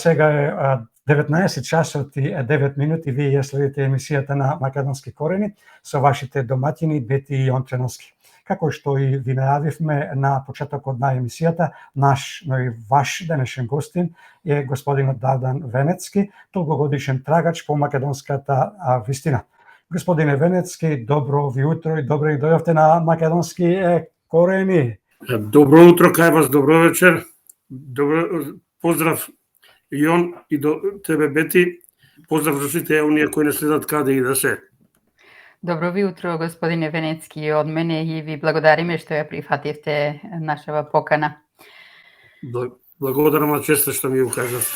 Сега е 19 часот и 9 минути. Вие ја следите емисијата на Македонски корени со вашите доматини Бети и Онченовски. Како што и ви најавивме на почетокот на емисијата, наш, но и ваш денешен гостин е господинот Дардан Венецки, долгогодишен трагач по македонската вистина. Господине Венецки, добро ви утро и добро и дојавте на Македонски корени. Добро утро кај вас, добро вечер. Добро поздрав Јон и до тебе Бети. Поздрав за сите оние кои не следат каде и да се. Добро ви утро, господине Венецки, од мене и ви благодариме што ја прифативте нашава покана. Благодарам на честа што ми укажавте.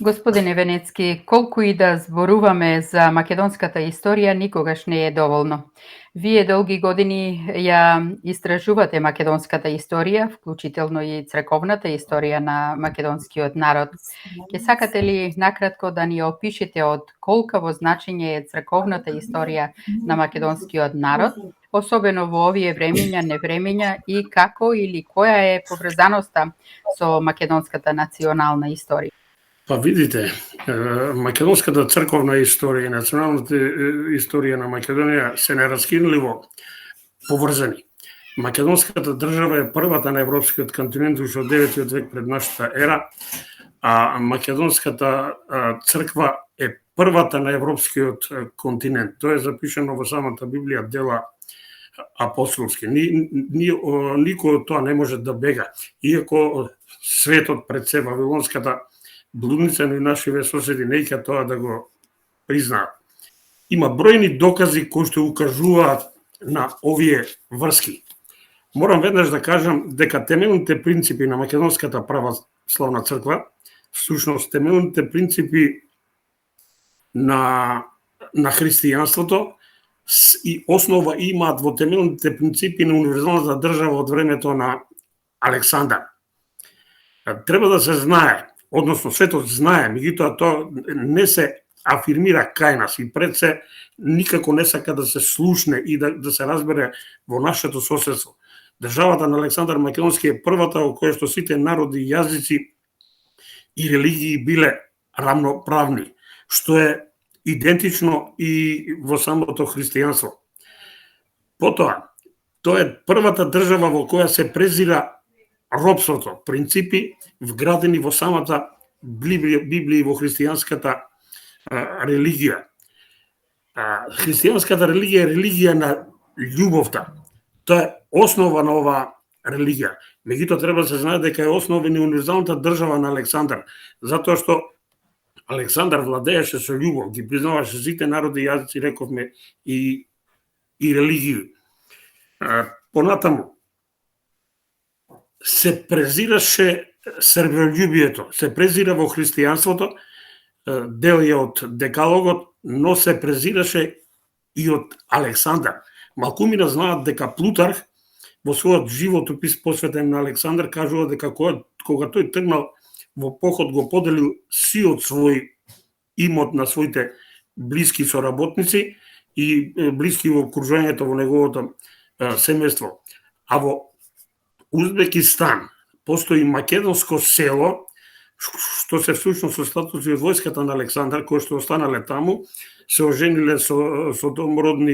Господине Венецки, колку и да зборуваме за македонската историја, никогаш не е доволно. Вие долги години ја истражувате македонската историја, вклучително и црковната историја на македонскиот народ. Ке сакате ли накратко да ни опишете од колкаво значење е црковната историја на македонскиот народ, особено во овие времиња, невремиња, и како или која е поврзаноста со македонската национална историја? Па видите, македонската црковна историја и националната историја на Македонија се нераскинливо поврзани. Македонската држава е првата на европскиот континент уште од 9 век пред нашата ера, а македонската црква е првата на европскиот континент. Тоа е запишано во самата Библија, дела апостолски. Никој од тоа не може да бега. Иако светот пред се вавилонската блудница, но и нашиве соседи неќа тоа да го признаат. Има бројни докази кои што укажуваат на овие врски. Морам веднаш да кажам дека темелните принципи на македонската православна црква, всушност темелните принципи на христијанството и основа имаат во темелните принципи на универзалната држава од времето на Александар. Треба да се знае, односно светот знае, меѓутоа тоа не се афирмира кај нас и пред се никако не сака да се слушне и да се разбере во нашето соседство. Државата на Александар Македонски е првата во која што сите народи, јазици и религии биле равноправни, што е идентично и во самото христијанство. Потоа, тоа е првата држава во која се презира робството, принципи вградени во самата Библија и во христијанската религија. Христијанската религија е религија на љубовта. Тоа е основа на оваа религија. Меѓутоа треба да се знае дека е основа и универзалната држава на Александар, затоа што Александар владееше со љубов, ги признаваше сите народи, јазици, рековме, и религии. Понатаму се презираше србољубието, се презира во христијанството, дел е од Декалогот, но се презираше и од Александар. Малкумина знаат дека Плутарх во својот животопис посветен на Александар кажува дека кога тој тргнал во поход го поделил сиот свој имот на своите блиски соработници и блиски во окружувањето во неговото семејство. А во Узбекистан постои македонско село, што се всушност со статуси од војската на Александар, кои што останале таму, се ожениле со домородни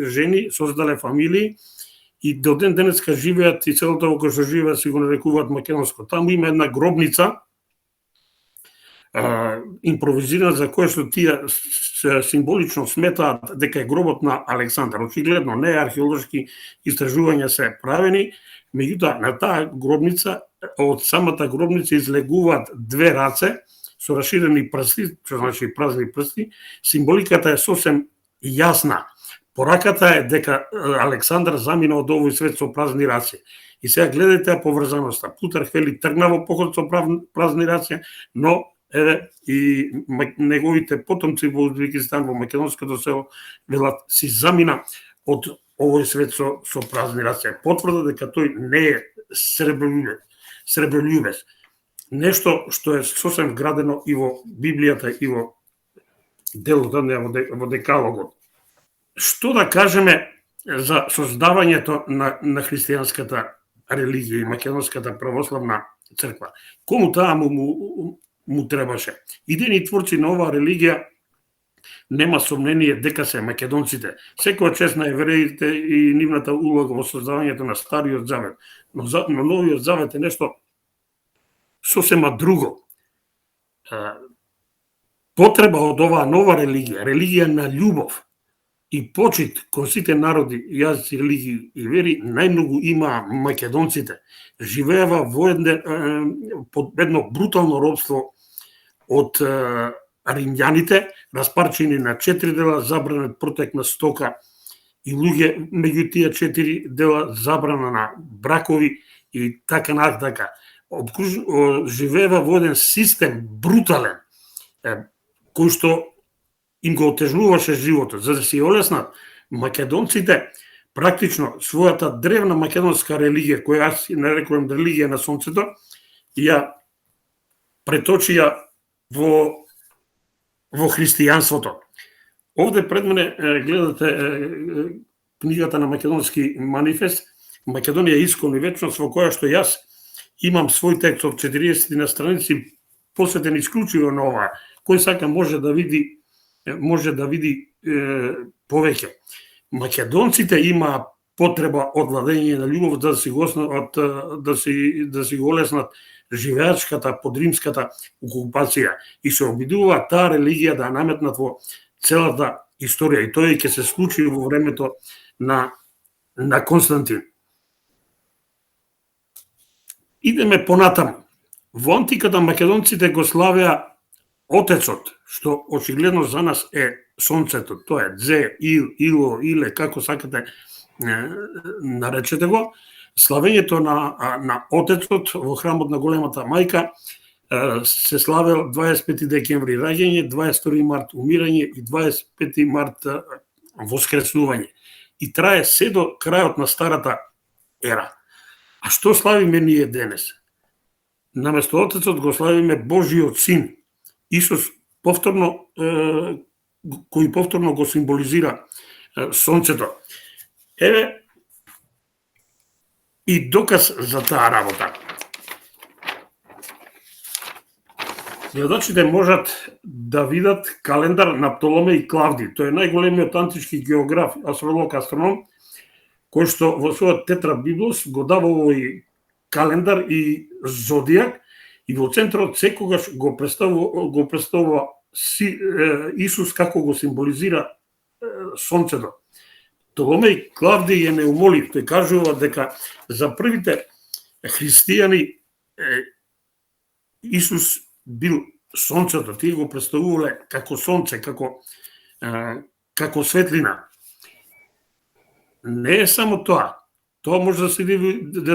жени, создале фамилии и до ден денеска живеат и целото во кој што живеат си го нарекуваат македонско. Таму има една гробница импровизирана за која што тие символично сметаат дека е гробот на Александар. Очигледно не археолошки истражувања се правени, меѓутоа на таа гробница, од самата гробница излегуваат две раце со расширени прсти, што значи празни прсти. Символиката е сосем јасна. Пораката е дека Александар замина од овој свет со празни раце. И сега гледате поврзаноста. Плутарх вели тргна во поход со празни раце, но еве и неговите потомци во Узбекистан, во македонското село, велат си замина од овој свет со празни раце. Потврда дека тој не е среброљубец. Нешто што е сосем вградено и во Библијата и во делот во Декалогот. Што да кажеме за создавањето на христијанската религија и македонската православна црква. Кому таа му требаше? Идејни творци на оваа религија нема сомнение дека се македонците. Секоја чест на евреите и нивната улога во создавањето на Стариот Завет. Но Новиот Завет е нешто сосема друго. Потреба од оваа нова религија на љубов и почит кон сите народи, јазици, религии и вери, најмногу има македонците. Живеева под едно брутално робство од римјаните, распарчени на 4 дела, забранет протек на стока и луѓе, меѓу тие 4 дела забрана на бракови и така натака. Живеева во еден систем брутален, кој што им го отежнуваше животот. За да се олеснат, македонците практично својата древна македонска религија, која аз нарекувам религија на сонцето, ја преточија во христијанството. Овде пред мене гледате книгата на Македонски манифест, Македонија искон и вечност, во која што јас имам свој текст од 40 на страници посветен исклучиво на ова. Кој сака може да види повеќе. Македонците има потреба од владење на љубов да си го олеснат живеачката под римската окупација и се обидува таа религија да наметнат во целата историја, и тоа ќе се случи во времето на Константин. Идеме понатаму. Во антиката македонците го славеа Отецот, што очигледно за нас е сонцето. Тоа е Дзе, Ило, Иле, како сакате наречете го. Славењето на Отецот во храмот на Големата мајка се славел 25 декември раѓање, 22 март умирање и 25 март воскреснување. И трае се до крајот на старата ера. А што славиме ние денес? Наместо Отецот го славиме Божиот Син, Исус, кој повторно го символизира сонцето. Еве и доказ за таа работа. Гледачите можат да видат календар на Птоломеј Клавди. Тој е најголемиот антички географ, астролог, астроном, кој што во својот Тетрабиблос го дава овој календар и зодијак, и во центарот секогаш го представува Исус како го символизира сонцето. Птоломеј Клавди е неумолив. Тој кажува дека за првите христијани Исус бил сонцето. Тие го представувале како сонце, како светлина. Не е само тоа. Тоа може да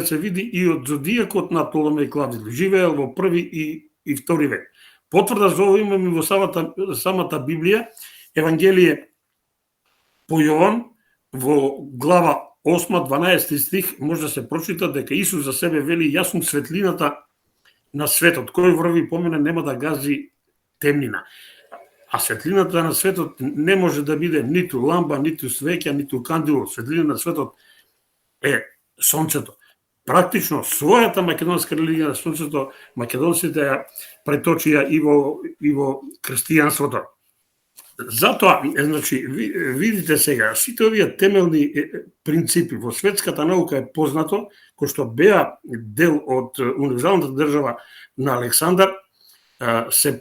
се види и од зодијакот на Птоломеј Клавди. Живеел во први и втори век. Потврда за ово имаме во самата Библија, Евангелие по Јован, во глава 8, 12 стих, може да се прочита дека Исус за себе вели: јас сум светлината на светот, кој врви по мене нема да гази темнина. А светлината на светот не може да биде ниту ламба, ниту свеќа, ниту кандило. Светлина на светот е сонцето. Практично својата македонска религија на сонцето македонците ја преточија и во христијанството. Затоа, значи, видите сега, сите овие темелни принципи во светската наука е познато, кој што беа дел од универзалната држава на Александар, се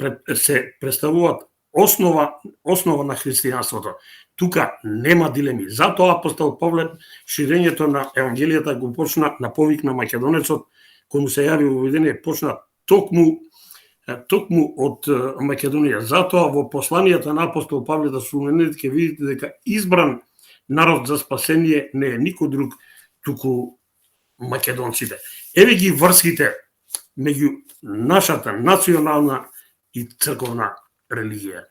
представуваат основа на христијанството. Тука нема дилеми. Затоа апостол Павле ширењето на Евангелијата го почна на повик на македонецот, кој му се јави во видение, почна токму од Македонија. Затоа во посланијата на апостол Павле да сумените ќе видите дека избран народ за спасение не е никој друг, туку македонците. Еве ги врските меѓу нашата национална и црковна религија.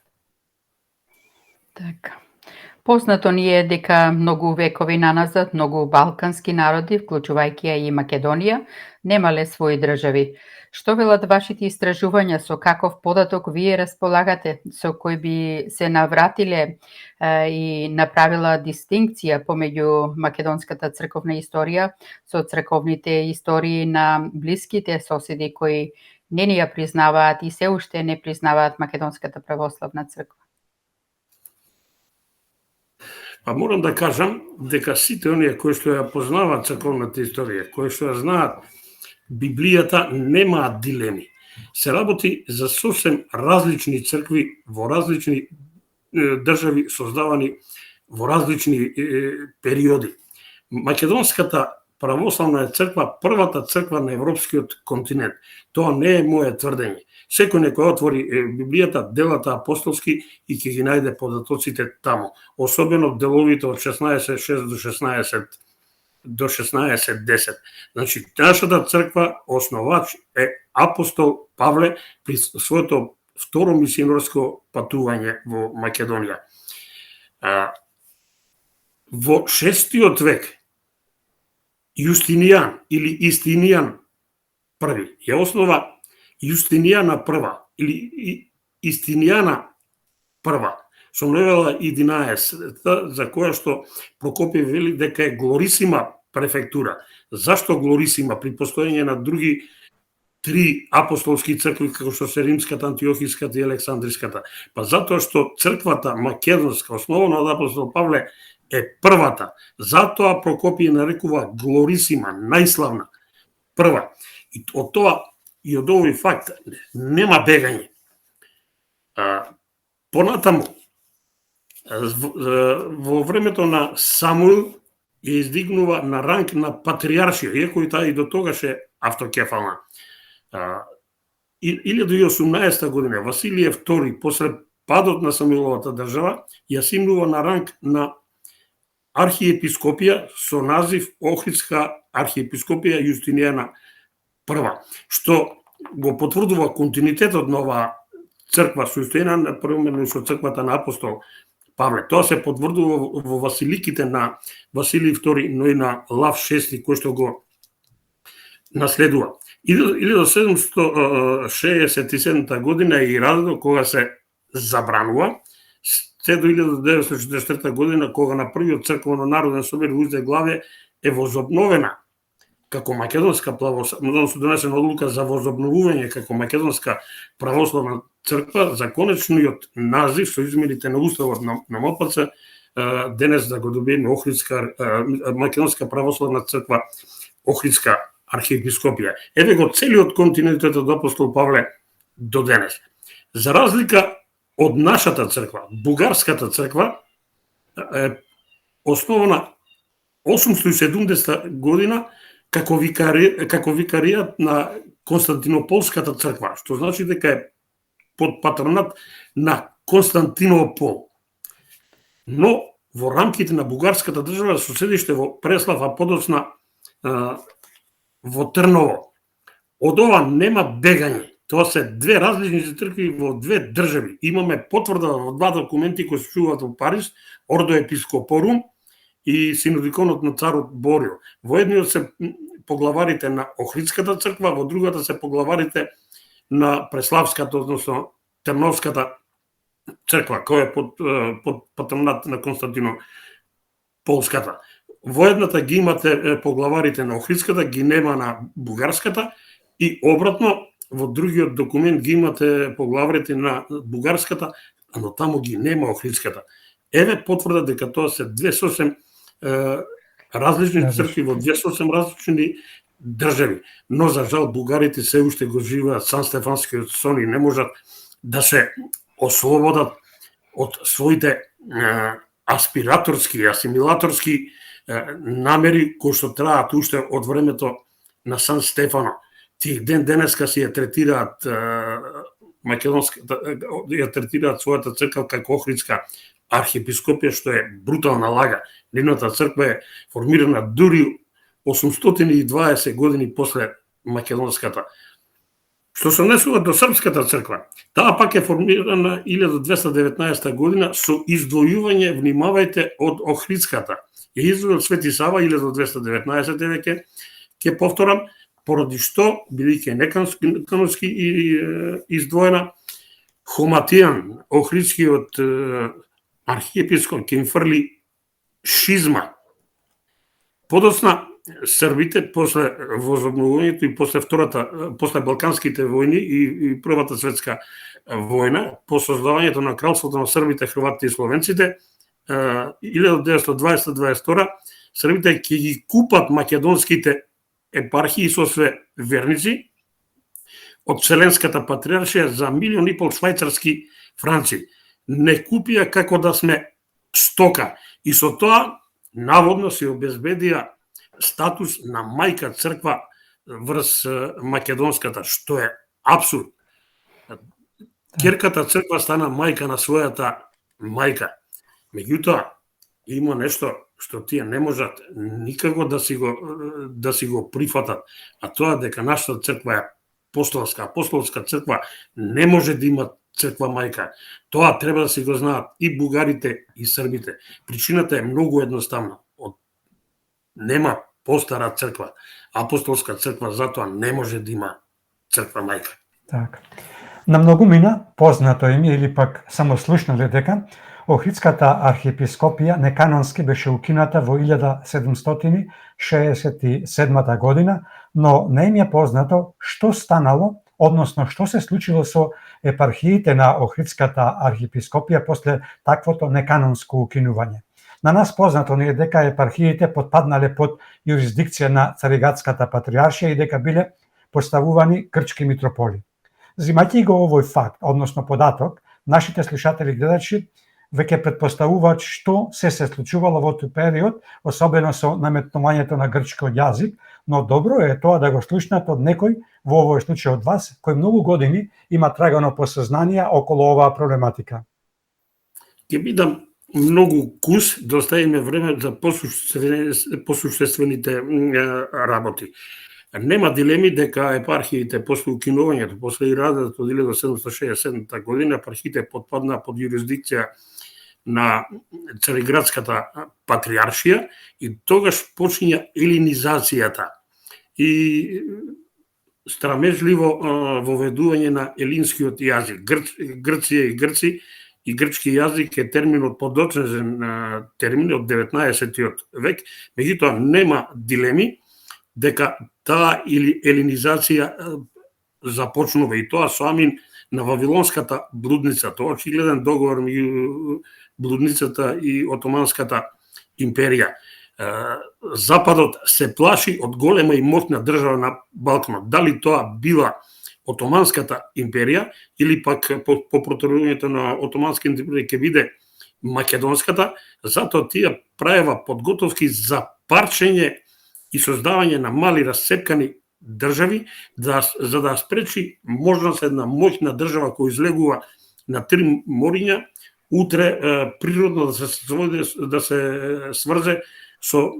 Така. Познато ни е дека многу векови наназад многу балкански народи, вклучувајќи ја и Македонија, немале своји држави. Што велат вашите истражувања, со каков податок вие располагате, со кој би се навратиле и направила дистинкција помеѓу македонската црковна историја со црковните истории на блиските соседи кои не ни ја признаваат и се уште не признаваат Македонската православна црква? Па морам да кажам дека сите оние кои што ја познаваат црковната историја, кои што ја знаат Библијата, немаат дилеми. Се работи за сосем различни цркви во различни држави создавани во различни периоди. Македонската православна црква првата црква на европскиот континент. Тоа не е моје тврдење. Секој некој отвори Библијата, делата апостолски и ќе ги најде податоците таму. Особено деловите од 16.6 до 16.10. Значи, нашата црква основач е апостол Павле при своето второ мисионерско патување во Македонија. Во 6. век Јустинијан или Истинијан први ја основа Јустинијана прва или Истинијана прва со новела 11, за која што Прокопиев вели дека е глорисима префектура. Зашто глорисима при постоење на други три апостолски цркви како што се Римската, Антиохиската и Александриската? Па затоа што црквата македонска основана од апостол Павле е првата. Затоа Прокопиев нарекува глорисима, најславна, прва. И од тоа и од овој факт нема бегање. Понатаму, во времето на Самуил ја издигнува на ранг на патриаршија, иако и таа и до тогаш е автокефална. 1018 година Василije II, после падот на Самуиловата држава, ја симнува на ранг на архиепископија со назив Охридска архиепископија Јустинијана прва, што го потврдува континуитетот на оваа црква состојана првмерно со црквата на апостол Павле. Тоа се потврдува во Василиките на Василij II, но и на Лав VI, кој што го наследува. 1767 година е и разлог кога се забранува, се до 1944 година, кога на првиот црковно народен собир во Узеглавје е возобновена како македонска православна, донесена одлука за возобновување како македонска православна црква, за конечниот назив со измените на уставот на МПЦ, денес да го добиеме Охридска македонска православна црква, Охридска архиепископија. Еве го целиот континуитет од апостол Павле до денес. За разлика од нашата црква, бугарската црква е основана 870 година како викаријат на Константинополската црква, што значи дека е под патронат на Константинопол. Но во рамките на бугарската држава со седиште во Преслав, а подоцна во Трново. Од ова нема бегање. Тоа се две различни цркви во две држави. Имаме потврда во два документи кои се чуваат во Париз, Ордо Епископорум и Синодиконот на царот Борио. Во едниот се поглаварите на Охридската црква, во другата се поглаварите на Преславската, односно Трновската црква, која е под патронат на Константинополската. Во едната ги имате поглаварите на Охридската, ги нема на бугарската, и обратно, во другиот документ ги имате поглаварите на бугарската, но таму ги нема Охридската. Еве потврда дека тоа се две сосем различни цркви во две сосем различни држави. Но за жал бугарите се уште го живеат Сан Стефанскиот сон и не можат да се ослободат од своите аспираторски, асимилаторски намери кои што траат уште од времето на Сан Стефано. Тие денеска си ја третираат ја третираат својата црква како Охридска архиепископија, што е брутална лага. Нивната црква е формирана дури 820 години после македонската. Што се однесува до српската црква, таа пак е формирана 1219 година со издвојување, внимавајте, од Охридската. Ја издвоил Свети Сава 1219 веќе, ќе повторам, поради што, бидејќи неканонски издвоена, Хоматијан, Охридскиот архиепископ, ќе им фрли шизма. Подоцна, србите после возобновувањето и после Балканските војни и Првата светска војна, по создавањето на кралството на србите, хрватите и словенците, 1920-22, србите ќе ги купат македонските епархии со све верници од Вселенската патриаршија за 1,5 милион швајцарски франци. Не купија како да сме стока и со тоа наводно се обезбедија статус на мајка црква врз македонската, што е апсурд. Керката црква стана мајка на својата мајка. Меѓутоа, има нешто што тие не можат никако да си го прифатат, а тоа дека нашата црква е апостолска. Апостолска црква не може да има црква мајка. Тоа треба да си го знаат и бугарите и србите. Причината е многу едноставна. Нема постара црква. Апостолска црква затоа не може да има црква мајка. Така. На многумина познато им или пак само слушнале дека Охридската архиепископија неканонски беше укината во 1767 година, но не им е познато што станало, односно што се случило со епархиите на Охридската архиепископија после таквото неканонско укинување. На нас познато ни е дека епархиите потпаднале под юрисдикција на Цариградската патриаршија и дека биле поставувани грчки митрополи. Зимајќи го овој факт, односно податок, нашите слушатели и гледачи веќе претпоставуваат што се случувало во тој период, особено со наметнувањето на грчкиот јазик, но добро е тоа да го слушнат од некој, во овој случај од вас, кој многу години има трагано посознание околу оваа проблематика. Ќе бидам многу кус, да оставиме време за посуштествените работи. Нема дилеми дека епархиите после укинувањето, после ирадата од 1767 година, епархиите потпадна под юрисдикција на Цариградската патриаршија и тогаш почиња елинизацијата и страмежливо воведување на елинскиот јазик. Грција и грци и грчки јазик е терминот подоцнежен термин од 19 век, меѓутоа нема дилеми дека таа елинизација започнува и тоа со амин на Вавилонската блудница. Тоа очигледен договор меѓу блудницата и Отоманската империја. Западот се плаши од голема и моќна држава на Балканот. Дали тоа била Отоманската империја или пак по протерувањето на Отоманската империја ќе биде Македонската, затоа тие правева подготовки за парчење и создавање на мали расцепкани држави, за да спречи можност една моќна држава која излегува на 3 мориња, утре природно да се сврзе со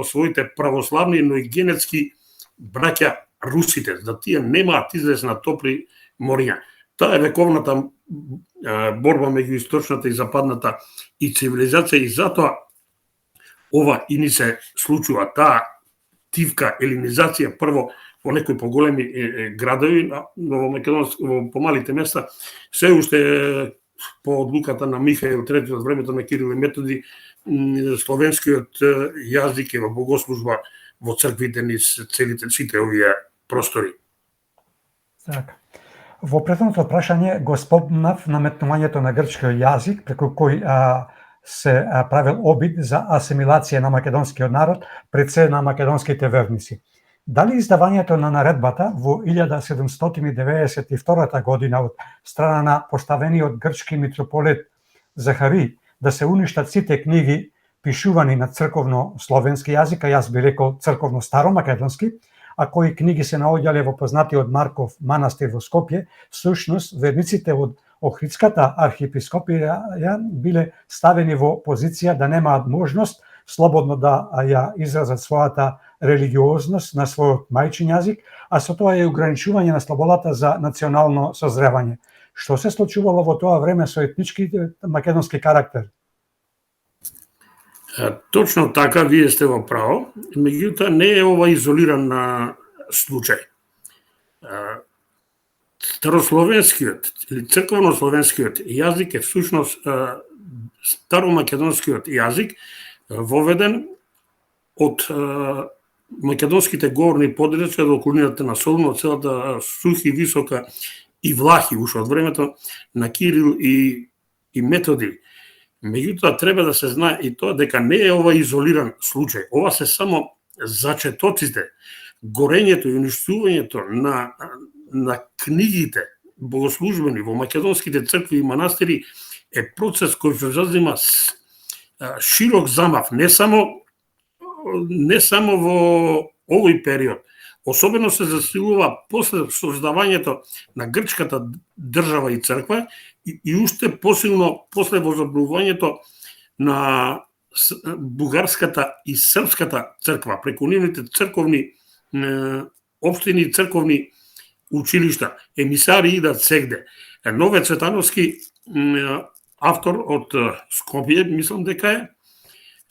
своите православни, но и генетски браќа русите, да тие немаат излез на топли мориња. Таа е вековната борба меѓу источната и западната и цивилизација и затоа ова и ни се случува таа тивка елинизација прво во некои поголеми градови, но во Македонска, во помалите места се уште по одлуката на Михаил III од времето на Кирил и Методи, словенскиот јазик е во богослужба во црквите низ сите овие простори. Така. Во претhodното прашање го спомнав наметнувањето на грчкиот јазик преку кој се правил обид за асимилација на македонскиот народ пред се на македонските верници. Дали издавањето на наредбата во 1792 година од страна на поставениот грчки митрополит Захари да се уништат сите книги пишувани на црковно словенски јазик, а јас би рекол црковно старомакедонски, а кои книги се наоѓале во познатиот Марков манастир во Скопје, всушност верниците од Охридската архиепископија биле ставени во позиција да немаат можност слободно да ја изразат својата религиозност на својот мајчин јазик, а со тоа и ограничување на слободата за национално созревање. Што се случувало во тоа време со етнички македонски карактер? Точно така, вие сте во право, меѓутоа не е ова изолиран случај. Старословенскиот или црковнословенскиот јазик е всушност старомакедонскиот јазик воведен од македонските говорни подречја до околината на Солун, од целата Сухи, Висока и Влахи, уште од времето на Кирил и Методи. Меѓутоа треба да се знае и тоа дека не е ова изолиран случај. Ова се само зачетоците, горењето и уништувањето на книгите богослужбени во македонските цркви и манастири е процес кој се зазема широк замав, не само во овој период. Особено се засилува после создавањето на грчката држава и црква и уште посилно после возобновувањето на бугарската и српската црква преку нивните црковни општини и црковни училишта. Емисари идат сегде. Нове Цветановски, автор од Скопје, мислам дека е,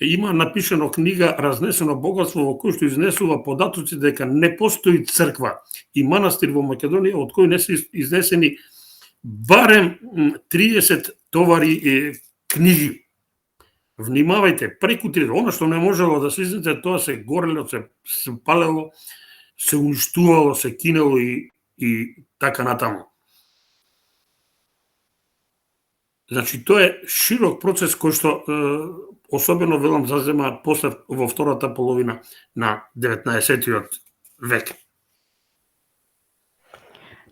има напишано книга Разнесено богатство, во кој што изнесува податоци дека не постои црква и манастир во Македонија од кој не се изнесени барем 30 товари книги. Внимавајте, преку 30, она што не можело да се изнесе, тоа се горело, се палело, се уништувало, се кинело и така натаму. Значи, тоа е широк процес кој што особено, велам, зазема после во втората половина на 19-тиот век.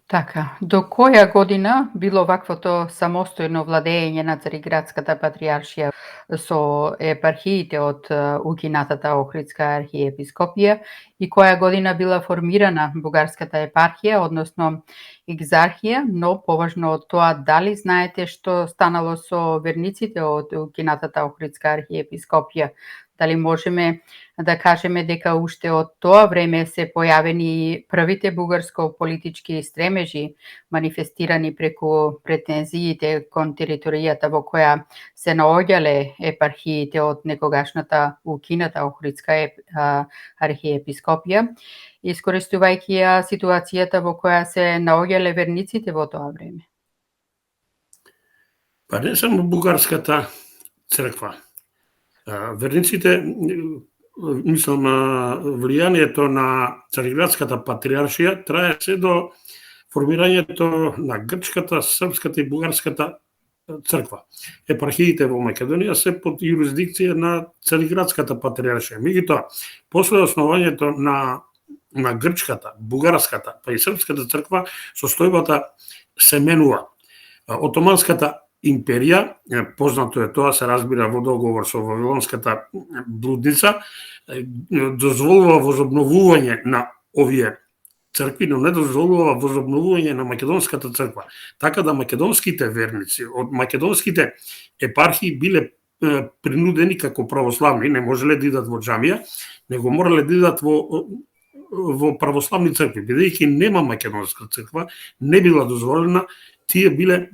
Така, до која година било ваквото самостојно владење на Цариградската патриаршија со епархиите од укинатата Охридска архиепископија и која година била формирана бугарската епархија, односно екзархија, но поважно од тоа, дали знаете што станало со верниците од укинатата Охридска архиепископија? Дали можеме да кажеме дека уште од тоа време се појавени првите бугарско-политички стремежи, манифестирани преку претензиите кон територијата во која се наоѓале епархиите од некогашната укината Охридска архиепископија, искористувајќи ја ситуацијата во која се наоѓале верниците во тоа време? Па не само бугарската црква. Верниците, мислам, влијанието на Цариградската патриаршија трае се до формирањето на грчката, српската и бугарската црква. Епархиите во Македонија се под јурисдикција на Цариградската патриаршија. Меѓутоа, после основањето на грчката, бугарската, па и српската црква, состојбата се менува. Отоманската империја, познато е тоа, се разбира во договор со Вавилонската блудница, дозволува возобновување на овие цркви, но не дозволува возобновување на македонската црква. Така да македонските верници од македонските епархии биле принудени како православни, не можеле да идат во џамија, него морале да идат во православни цркви. Бидејќи нема македонска црква, не била дозволена, тие биле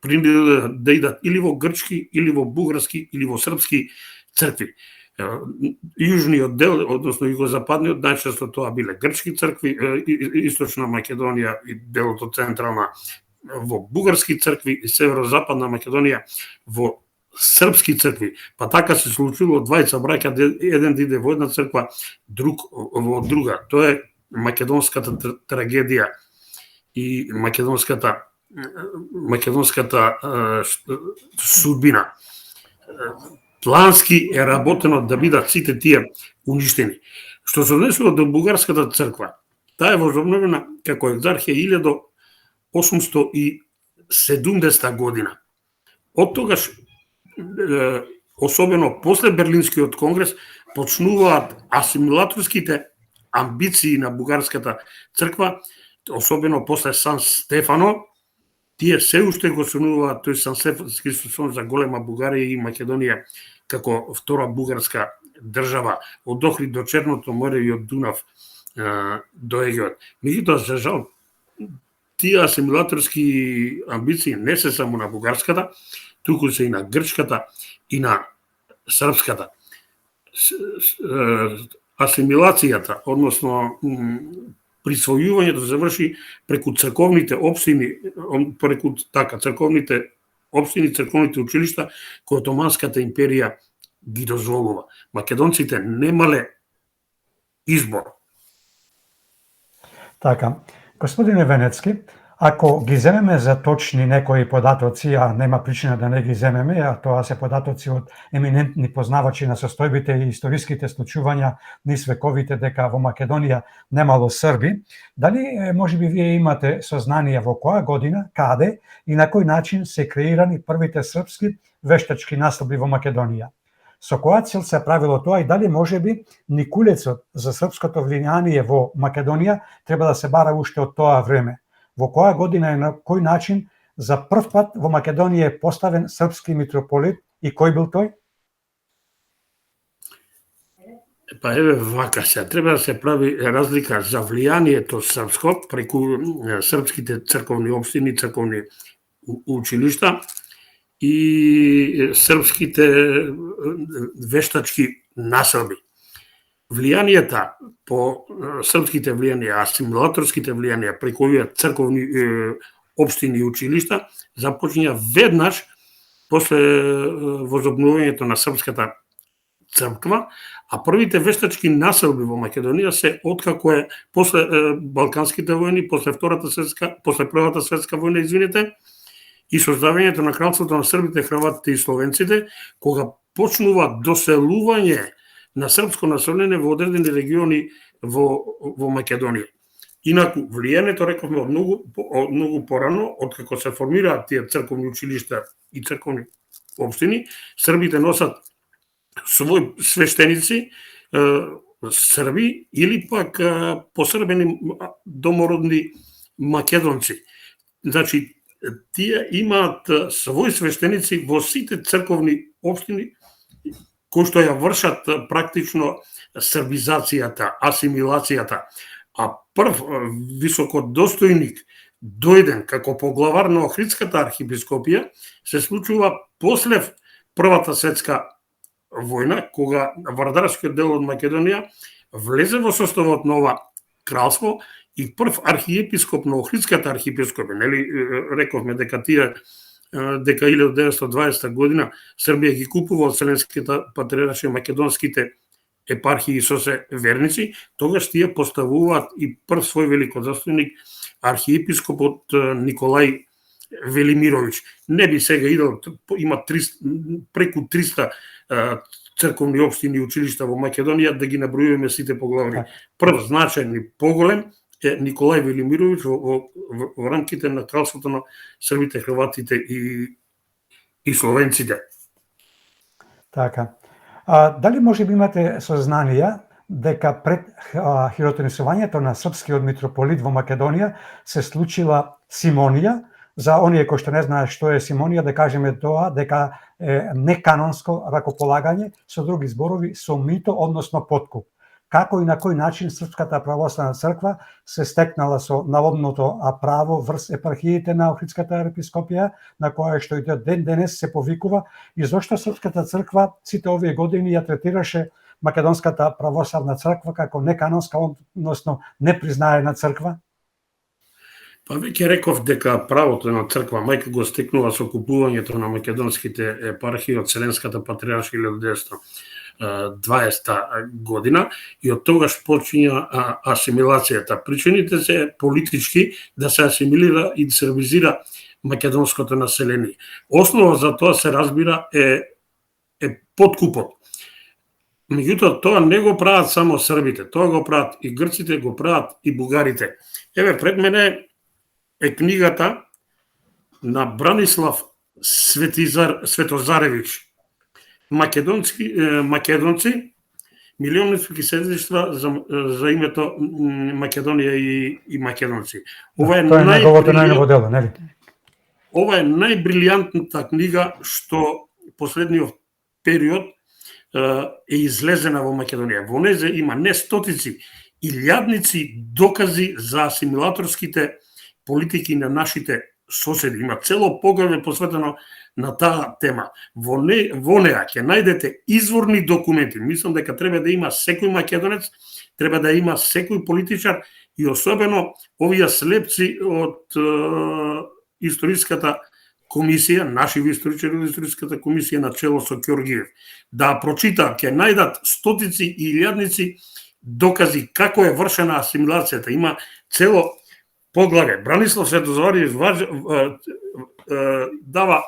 принудени да идат или во грчки, или во бугарски, или во српски цркви. Јужниот дел, односно југозападниот, најчесто тоа биле грчки цркви, источна Македонија и делото централна во бугарски цркви и северозападна Македонија во српски цркви. Па така се случило двајца браќа, еден иде во една црква, друг во друга. Тоа е македонската трагедија и македонската судбина. Плански е работено да бидат сите тие уништени. Што се однесува до бугарската црква, таа е возобновена како екзархија 1870 година. Од тогаш, особено после Берлинскиот конгрес, почнуваат асимилаторските амбиции на бугарската црква, особено после Сан Стефано. Тие се уште го сонуваат тој Сан Стефански сон за голема Бугарија и Македонија како втора бугарска држава од Охрид до Черното море и од Дунав до Егеот. Меѓутоа, за жал, тие асимилаторски амбиции не се само на бугарската, туку се и на грчката и на српската. асимилацијата, односно присвојувањето заврши преку црковните општини, црковните општини, црковните училишта кои Отоманската империја ги дозволува. Македонците немале избор. Така. Господине Венецки, ако ги земеме за точни некои податоци, а нема причина да не ги земеме, а тоа се податоци од еминентни познавачи на состојбите и историските случувања низ вековите дека во Македонија немало срби, дали можеби вие имате сознание во која година, каде и на кој начин се креирани првите српски вештачки наслоби во Македонија? Со која цел се правило тоа и дали можеби никулецот за српското влијание во Македонија треба да се бара уште од тоа време? Во која година и на кој начин за прв пат во Македонија е поставен српски митрополит и кој бил тој? Па еве вака се, треба да се прави разлика за влијанието српско преку српските црковни општини, црковни училишта и српските вештачки населби. Влијанијата по српските влијанија, асимилаторските влијанија преку овие црковни општини и училишта започнија веднаш после возобновувањето на српската црква, а првите вештачки населби во Македонија се откако е после Балканските војни, после Првата светска војна, извинете, и создавањето на кралството на србите, хрватите и словенците, кога почнува доселување на српско население во одредени региони во Македонија. Инаку, влијанието, рековме, од многу порано, откако се формираат тие црковни училишта и црковни општини, србите носат своји свештеници, срби или пак посрбени домородни македонци. Значи, тие имаат своји свештеници во сите црковни општини кои што ја вршат практично србизацијата, асимилацијата. А прв високодостојник дојден како поглавар на Охридската архиепископија се случува после Првата светска војна, кога вардарскиот дел од Македонија влезе во составот на ова кралство и прв архиепископ на Охридската архиепископија, нели рековме дека 1920 година Србија ги купува од Вселенската патриаршија македонските епархии со се верници, тогаш тие поставуваат и прв свој великодостојник архиепископот Николај Велимировиќ. Не би сега идел, има преку 300 црковни општини и училишта во Македонија, да ги набројуваме сите поглавари. Прв значајен и поголем е Николај Велимировиќ во рамките на кралството на србите, хрватите и словенците. Така. Дали може би имате сознание дека пред хиротонисувањето на српскиот митрополит во Македонија се случила симонија? За оние кои што не знаат што е симонија, да кажеме тоа дека е неканонско ракополагање, со други зборови, со мито, односно подкуп. Како и на кој начин Српската православна црква се стекнала со наводното право врз епархиите на Охридската епископија, на која што и ден денес се повикува, и зошто Српската црква сите овие години ја третираше Македонската православна црква како неканонска, односно непризнаена црква? Па веќе реков дека правото на црква мајка го стекнува со купувањето на македонските епархии од Вселенската патриаршија 1920 година и од тогаш почиња асимилацијата. Причините се политички, да се асимилира и србизира македонското население. Основа за тоа се разбира е подкупот. Меѓутоа, тоа не го прават само србите, тоа го прават и грците, го прават и бугарите. Еве, пред мене е книгата на Бранислав Светозаревич, Македонци, милионски седлишта за името Македонија и македонци. Ова е најново дело, нели? Ова е најбрилијантната книга што последниот период е излезена во Македонија. Во незе има не стотици, илјадници докази за асимилаторските политики на нашите соседи. Има цело поглавје посветено на таа тема. Во неа ќе најдете изворни документи. Мислам дека треба да има секој македонец, треба да има секој политичар и особено овие слепци од историската комисија, наши историчари од историската комисија на чело со Ќоргиев, да прочитаат, ќе најдат стотици и илјадници докази како е вршена асимилацијата. Има цело поглаве. Бранислав Светозариев дава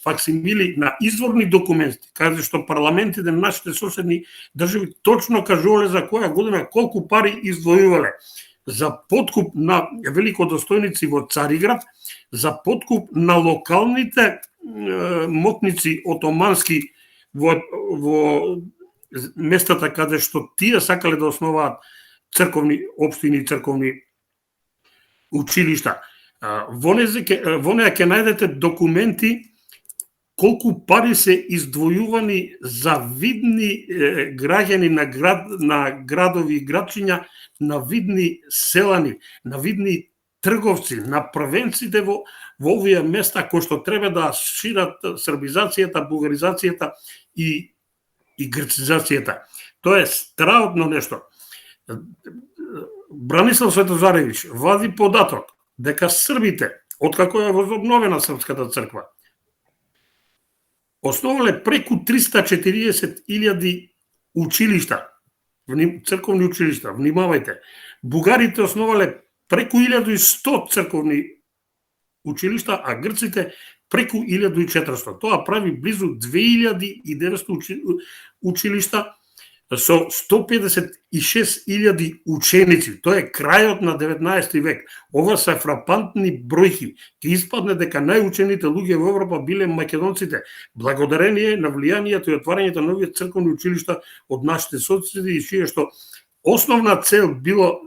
факсимили на изворни документи, каже што парламентите на нашите соседни држави точно кажувале за која година колку пари издвојувале за подкуп на великодостојници во Цариград, за подкуп на локалните мокници отомански во местата каде што тие сакале да основаат црковни општини, црковни училишта. Во неа ќе најдете документи колку пари се издвојувани за видни граѓани на градови и градчиња, на видни селани, на видни трговци, на првенците во овие места кои што треба да шират србизацијата, бугаризацијата и грцизацијата. Тоа е страотно нешто. Бранислав Светозаревич вади податок дека србите, откако е возобновена Српската црква, основале преку 340.000 училишта, црковни училишта, внимавајте. Бугарите основале преку 1100 црковни училишта, а грците преку 1400. Тоа прави близу 2900 училишта со 156.000 ученици. Тоа е крајот на 19 век. Ова се фрапантни бројки. Ке испадне дека најучените луѓе во Европа биле македонците, благодарение на влијанието и отварањето на овие црковни училишта од нашите соседи, и чија што основна цел било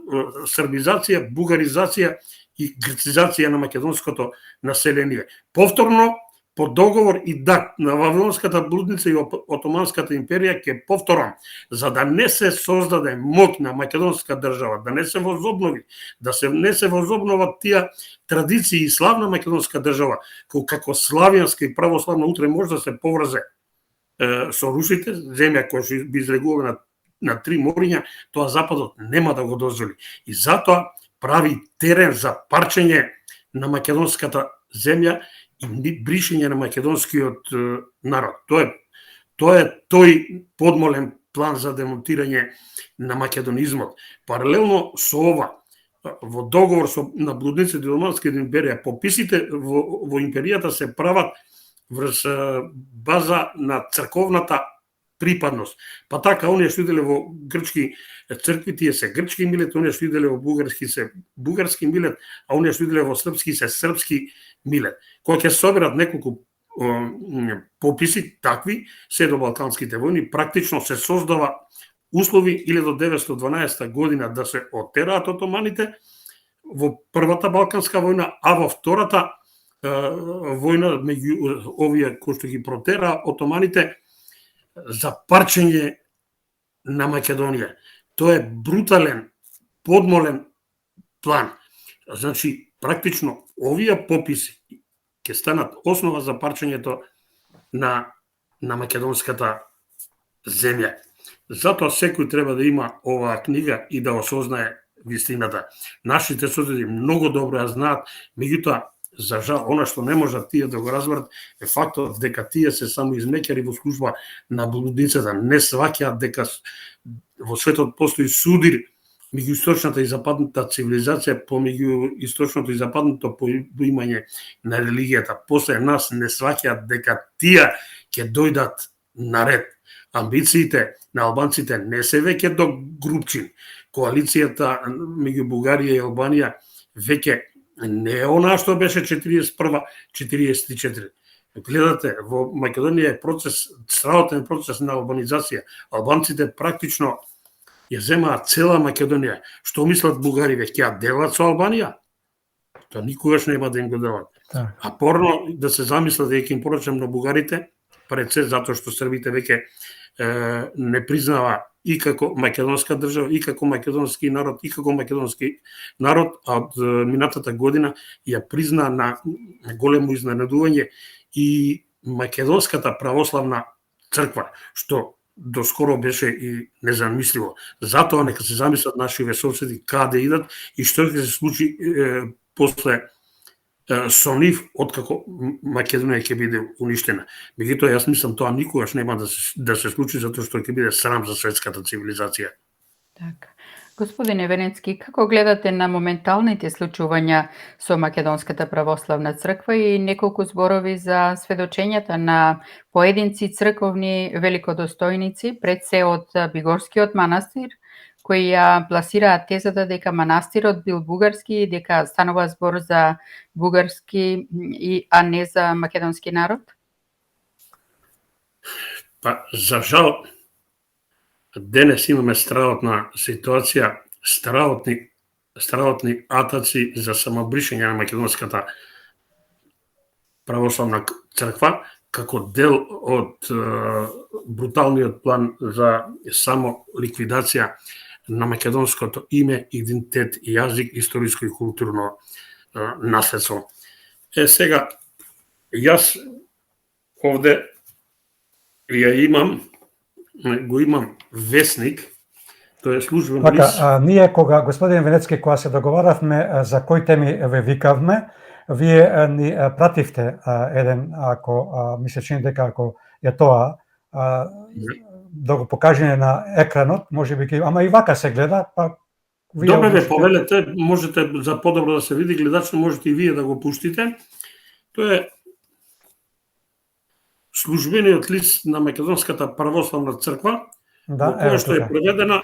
србизација, бугаризација и грцизација на македонското население. Повторно, по договор и дакт на Вавилонската блудница и Отоманската империја, ќе повторам, за да не се создаде моќна македонска држава, да не се возобнови, не се возобноват тие традиции и славна македонска држава, како славјанска и православна утре може да се поврзе со русите, земја која што би излегувала на 3 мориња, тоа Западот нема да го дозволи. И затоа прави терен за парчење на македонската земја и бришење на македонскиот народ. Тоа е тој подмолен план за демонтирање на македонизмот. Паралелно со ова, во договор на блудниците и Отоманската империја, пописите во империјата се прават врз база на црковната припадност. Па така, оние што иделе во грчки цркви, тие се грчки милет, оние што иделе во бугарски се бугарски милет, а оние што иделе во српски се српски милет. Кога ќе соберат неколку пописи такви, се до Балканските војни, практично се создава услови 1912 година да се оттераат отоманите во првата Балканска војна, а во втората војна меѓу овие кои што ги протера отоманите за парчење на Македонија. Тоа е брутален, подмолен план. Значи, практично, овие пописи ќе станат основа за парчењето на македонската земја. Затоа секој треба да има оваа книга и да осознае вистината. Нашите соседи многу добро ја знаат, меѓутоа, за жал, она што не можат тие да го разберат е фактот дека тие се само измеќари во служба на блудницата. Не сваќаат дека во светот постои судир меѓу источната и западната цивилизација, помеѓу источното и западното поимање на религијата. После нас не сваќаат дека тие ќе дојдат наред. Амбициите на албанците не се веќе до групчин. Коалицијата меѓу Бугарија и Албанија веќе не е она што беше 41-44. Гледате, во Македонија е процес, страотен процес на албанизација. Албанците практично ја земаат цела Македонија. Што мислат бугари, веќе ја делат со Албанија? Тоа никогаш нема да им го делат. А порно да се замислат дека им порачам на бугарите, пред се затоа што србите веќе не признава и како македонска држава, и како македонски народ, а од минатата година ја призна на големо изненадување и македонската православна црква, што доскоро беше и незамисливо. Затоа нека се замислат нашиве соседи каде идат и што ќе се случи после со нив, откако Македонија ќе биде уништена. Меѓутоа, јас мислам тоа никогаш нема да се случи, затоа што ќе биде срам за светската цивилизација. Така. Господине Венецки, како гледате на моменталните случувања со Македонската православна црква и неколку зборови за сведочењата на поединци црковни великодостојници, пред се од Бигорскиот манастир, кои ја пласираат тезата дека манастирот бил бугарски и дека станува збор за бугарски, а не за македонски народ? Па, за жал, денес имаме страхотна ситуација, страхотни атаци за самобришење на Македонската православна црква, како дел од бруталниот план за само ликвидација на македонското име, идентитет, јазик, историско и културно наследство. Сега, јас овде го имам весник, тоа е службен лист. Ние кога, господин Венецки, кога се договаравме за кои теми ве викавме, вие ни пративте еден, ако ми се чини дека ако е тоа, да го покажеме на екранот, може би, ама и вака се гледа, па Добре ве повелете, можете за подобро да се види гледачно, можете и вие да го пуштите. Тоа е службениот лист на Македонската православна црква, во која што е преведена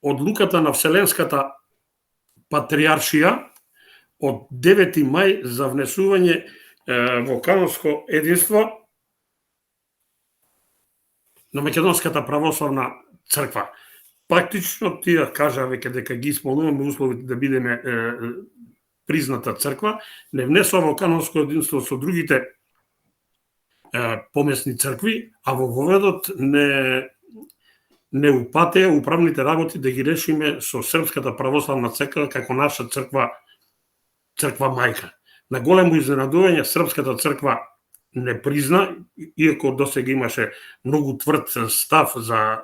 одлуката на Вселенската патриаршија од 9 мај за внесување во канонско единство на Македонската православна црква. Практично тие кажа веќе дека ги исполнуваме условите да бидеме призната црква, не внесува во канонско единство со другите помесни цркви, а во воведот не упатеа управните работи да ги решиме со Српската православна црква како наша црква мајка. На големо изненадување Српската црква не призна, иако досега имаше многу тврд став за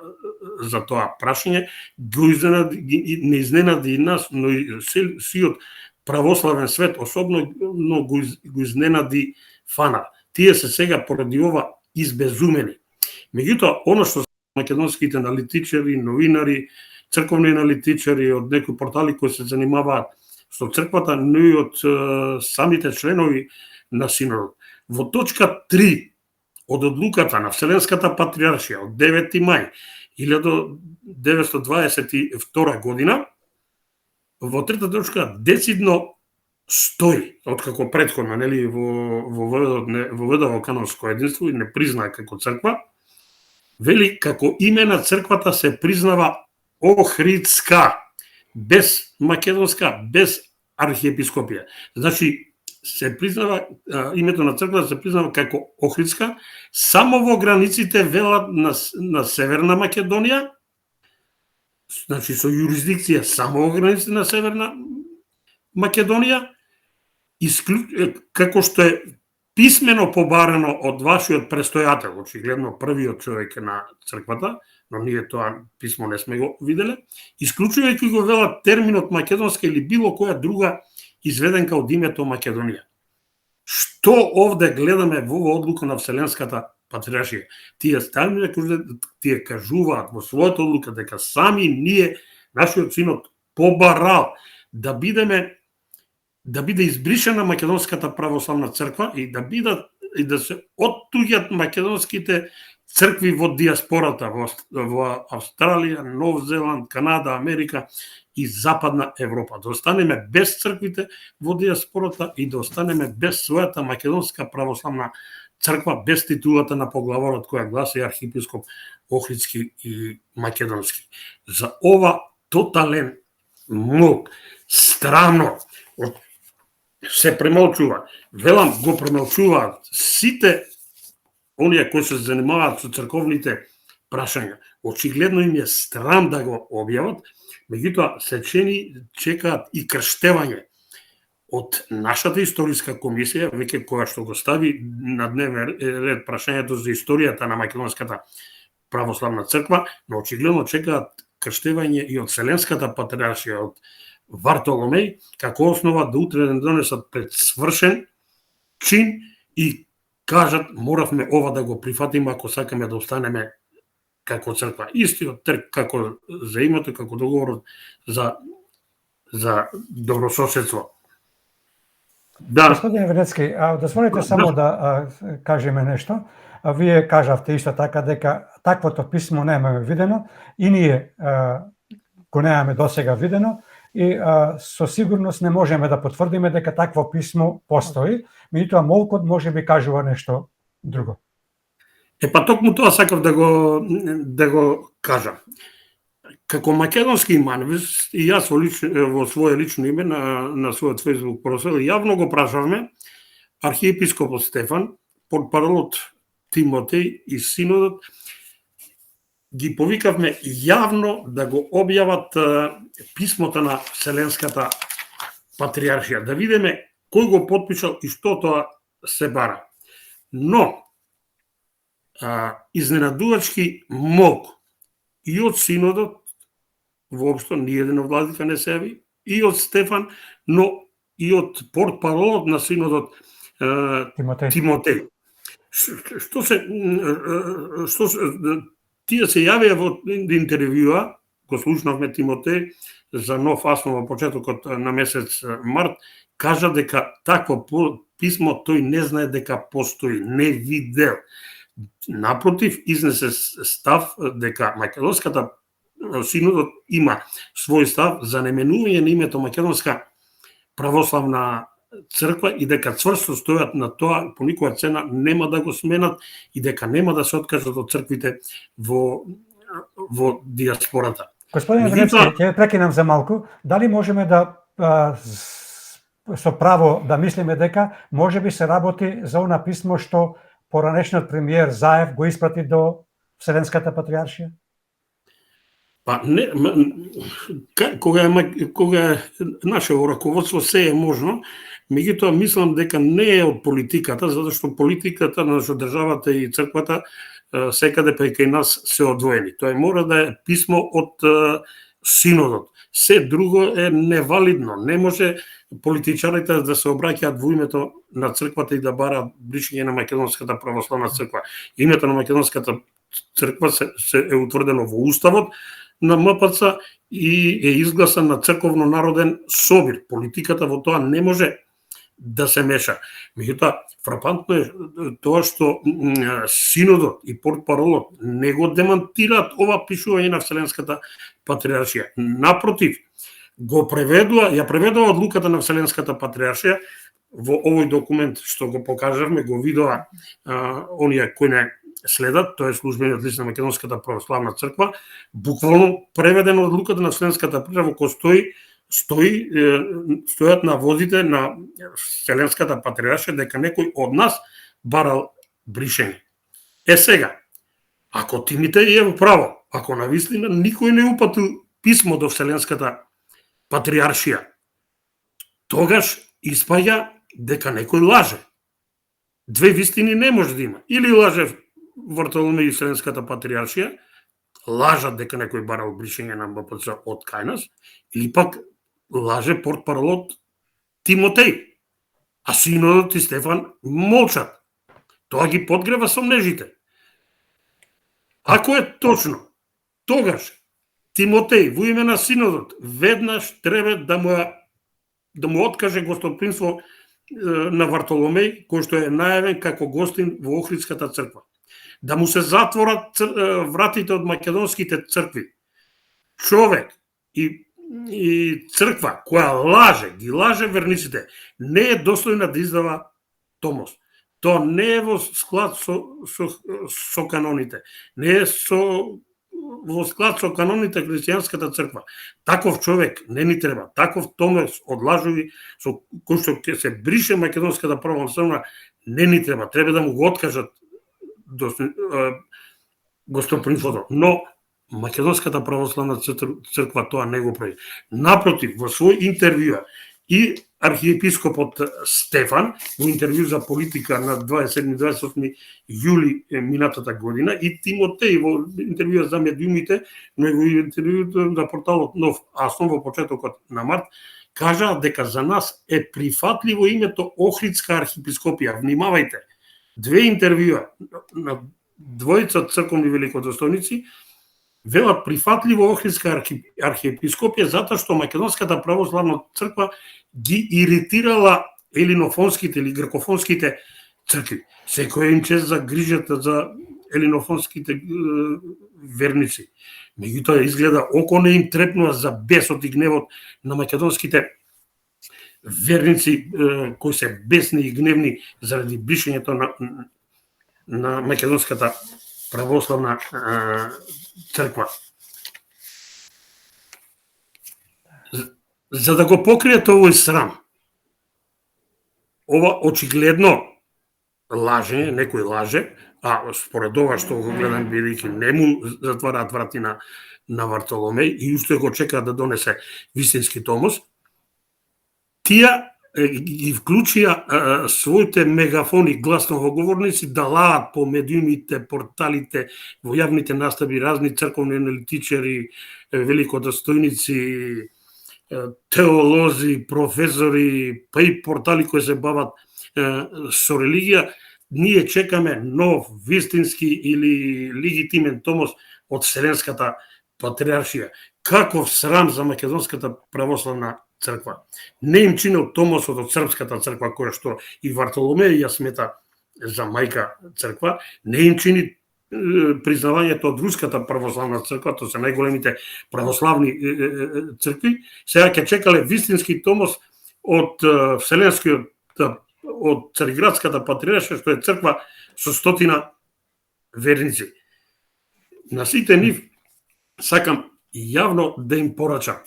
тоа прашање, не изненади и нас, но и сиот православен свет, особено го изненади ФАНА. Тие се сега поради ова избезумени. Меѓутоа, оно што македонските аналитичари, новинари, црковни аналитичари од некои портали кои се занимаваат со црквата, но и од самите членови на синодот. Во точка 3 од одлуката на Вселенската патриаршија од 9 мај 1922 година, во трета точка децидно стои, откако претходно воведува канонско единство и не признаа како црква, вели како име на црквата се признава Охридска, без македонска, без архиепископија. Значи, се признава, името на црквата се признава како Охридска, само во границите велат на Северна Македонија, значи со юрисдикција само во границите на Северна Македонија, како што е писмено побарено од вашиот престојател, очигледно првиот човек на црквата, но ние тоа писмо не сме го виделе, исклучувајќи го велат терминот македонска или било која друга изведенка од името Македонија. Што овде гледаме во одлука на Вселенската патриаршија? Тие кажуваат во својата одлука дека сами ние, нашиот синод, побарал да биде избришена Македонската православна црква и да се оттуѓат македонските цркви во диаспората, во Австралија, Нов Зеланд, Канада, Америка и Западна Европа. Да останеме без црквите во диаспората и да останеме без својата македонска православна црква, без титулата на поглаворот која гласи архиепископ Охридски и македонски. За ова тотален мок, странно, се премолчува. Велам, го премолчуваат сите оние кои се занимаваат со црковните прашања. Очигледно им е страм да го објават, меѓутоа сечени чекаат и крштевање од нашата историска комисија, веќе која што го стави на дневен ред прашањето за историјата на Македонската православна црква, но очигледно чекаат крштевање и од Вселенската патриаршија, од Вартоломеј, како основа да утре да донесат пред свршен чин и кажат моравме ова да го прифатиме ако сакаме да останеме како црква. Истиот трк како заимото, како договорот за добрососедство. Да. Господине Венецки, дозволите само да кажеме нешто. Вие кажавте исто така дека таквото писмо немаме видено и ние го немаме досега видено и со сигурност не можеме да потврдиме дека такво писмо постои, меѓутоа молкот може би кажува нешто друго. Па токму тоа сакав да го кажам. Како македонски маневист, и јас во свое лично име на својот Facebook профил јавно го прашавме архиепископот Стефан, портпаролот Тимотеј и синодот, ги повикавме јавно да го објават писмото на Вселенската патриаршија, да видиме кој го потпишал и што тоа се бара. Но изненадувачки молку и од синодот, воопшто ниеден владика не се јави, и од Стефан, но и од портпаролот на синодот Тимотеј. Што тие се јавија во интервјуа, го слушнавме Тимотеј за нов асно во почетокот на месец март, кажа дека такво писмо тој не знае дека постои, не видел. Напротив, изнесе став дека Македонската синодот има свој став за наменување на името Македонска православна црква и дека цврсто стојат на тоа, по никоја цена нема да го сменат и дека нема да се откажат од црквите во диаспората. Господин Венецки, ќе прекинам за малку. Дали можеме да со право да мислиме дека можеби се работи за она писмо што поранешниот премиер Заев го испрати до Вселенската патриаршија? Па не, кога е нашето раководство се е можно, меѓутоа мислам дека не е од политиката, затоа што политиката на државата и црквата секаде кај нас се одвоени. Тоа мора да е писмо од синодот. Се друго е невалидно. Не може политичарите да се обраќаат во името на црквата и да бараат бришење на Македонската православна црква. Името на Македонската црква се е утврдено во уставот на МПЦ и е изгласан на црковно-народен собир. Политиката во тоа не може да се меша. Меѓутоа, фрапантно е тоа што синодот и портпаролот не го демантираат ова пишување на Вселенската патриаршија. Напротив, ја преведува одлуката на Вселенската патриаршија во овој документ што го покажавме, го видоа оние кои не следат, тоа е службениот лист на Македонската православна црква, буквално преведено одлуката на Вселенската патриаршија во кој стојат на возите на Вселенската патриаршија дека некој од нас барал бришење. Сега, ако Тимотеј е во право, ако навистина никој не упатил писмо до Вселенската патриаршија, тогаш испаѓа дека некој лаже. Две вистини не може да има. Или лаже Вартоломеј и Вселенската патриаршија, лажат дека некој барал бришење на МПЦ од кај нас, или пак лаже портпаролот Тимотеј, а синодот и Стефан молчат. Тоа ги подгрева сомнежите. Ако е точно, тогаш Тимотеј во име на синодот веднаш треба да му откаже гостопримство на Вартоломеј, кој што е најавен како гостин во Охридската црква. Да му се затворат вратите од македонските цркви. Човек и црква која ги лаже верниците, не е достојна да издава томос. Тоа не е во склад со каноните, не е во склад со каноните христијанската црква. Таков човек не ни треба, таков томос од лажови со кој што ќе се брише Македонската православна не ни треба, треба да му го откажат гостопримството, но Македонската православна црква тоа не го прави. Напротив, во свој интервју и архиепископот Стефан во интервју за политика на 27-28 јули минатата година и Тимотеј во интервју за медиумите, но и во интервју за порталот Нов Асон во почетокот на март, кажа дека за нас е прифатливо името Охридска архиепископија. Внимавајте, две интервјуа на двојца црковни великодостојници велат прифатливо Охридска архиепископија затоа што Македонската православна црква ги иритирала елинофонските или грекофонските цркви. Секој им чест за грижата за елинофонските верници. Меѓутоа изгледа око не им трепнува за бесот и гневот на македонските верници кои се бесни и гневни заради бришењето на Македонската православна црква. За да го покријат овој срам, ова очигледно лажење, некој лаже, а според ова што го гледам, бидејќи не му затвараат врати на Вартоломеј и уште го чека да донесе вистински томос, тие ги вклучија своите мегафони, гласноговорници да лаат по медиумите, порталите, во јавните настави, разни црковни аналитичари, великодостојници, теолози, професори, па и портали кои се бават со религија. Ние чекаме нов, вистински или легитимен томос од Вселенската патриаршија. Каков срам за Македонската православна црква. Не им чинел томосот од Српската црква, која што и Вартоломеј ја смета за мајка црква, не им чини признавањето од Руската православна црква, тоа се најголемите православни цркви. Сега ќе чекале вистински томос од Вселенскиот, од Цариградската патриаршија, што е црква со 100 верници. На сите нив сакам јавно да им порачам.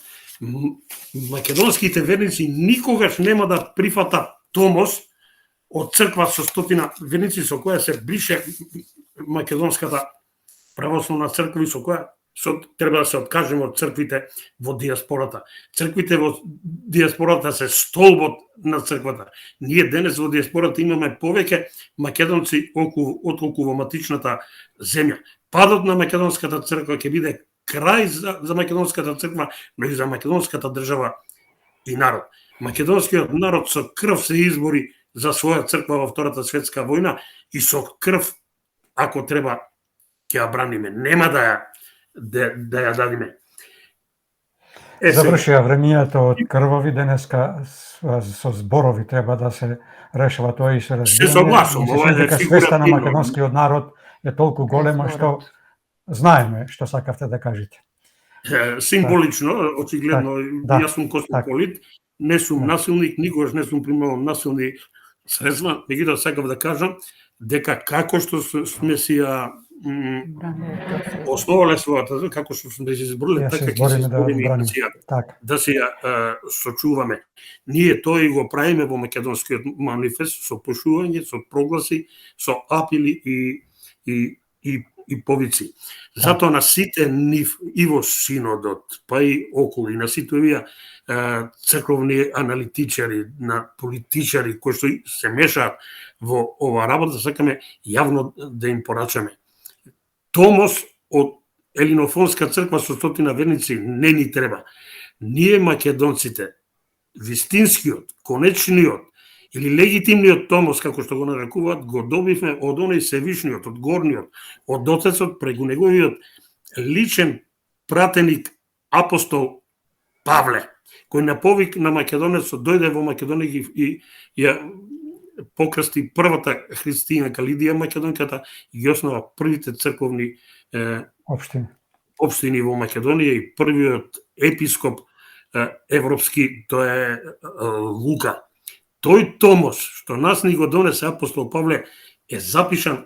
Македонските верници никогаш нема да прифатат томос од црква со 100 верници со која се брише Македонската православна црква и со која треба да се откажеме од црквите во диаспората. Црквите во диаспората се столбот на црквата. Ние денес во диаспората имаме повеќе македонци отколку во матичната земја. Падот на Македонската црква ќе биде крај за Македонската црква, но и за македонската држава и народ. Македонскиот народ со крв се избори за своја црква во Втората светска војна и со крв, ако треба, ќе ја браниме. Нема да ја дадиме. Завршија времињето од крвови, денеска со зборови треба да се решава тоа и се разбира. Се согласувам, ова е свеста на македонскиот народ е толку голема што знаеме што сакавте да кажете. Символично, очигледно, јас сум космополит, не сум насилник, никогаш не сум примал насилни средства, меѓутоа сакав да кажам дека како што сме си ја основале својата, како што сме се избориле, така ќе се избориме да се ја сочуваме. Ние тоа и го правиме во Македонскиот манифест со пошување, со прогласи, со апели и повици. Затоа на сите нив и во синодот, па и околу, и на сите овие црковни аналитичари, на политичари кои што се мешаат во ова работа, сакаме јавно да им порачаме. Томос од Елинофонска црква со 100 верници не ни треба. Ние македонците, вистинскиот, конечниот или легитимниот томос, како што го нарекуваат, го добивме од оној Севишниот, од Горниот, од Отецот, преку неговиот личен пратеник апостол Павле, кој на повик на македонецот дојде во Македонија и ја покрсти првата христијанка Лидија Македонката и ги основа првите црковни општини во Македонија и првиот епископ европски, тоа е Лука. Тој томос што нас ни го донесе апостол Павле е запишан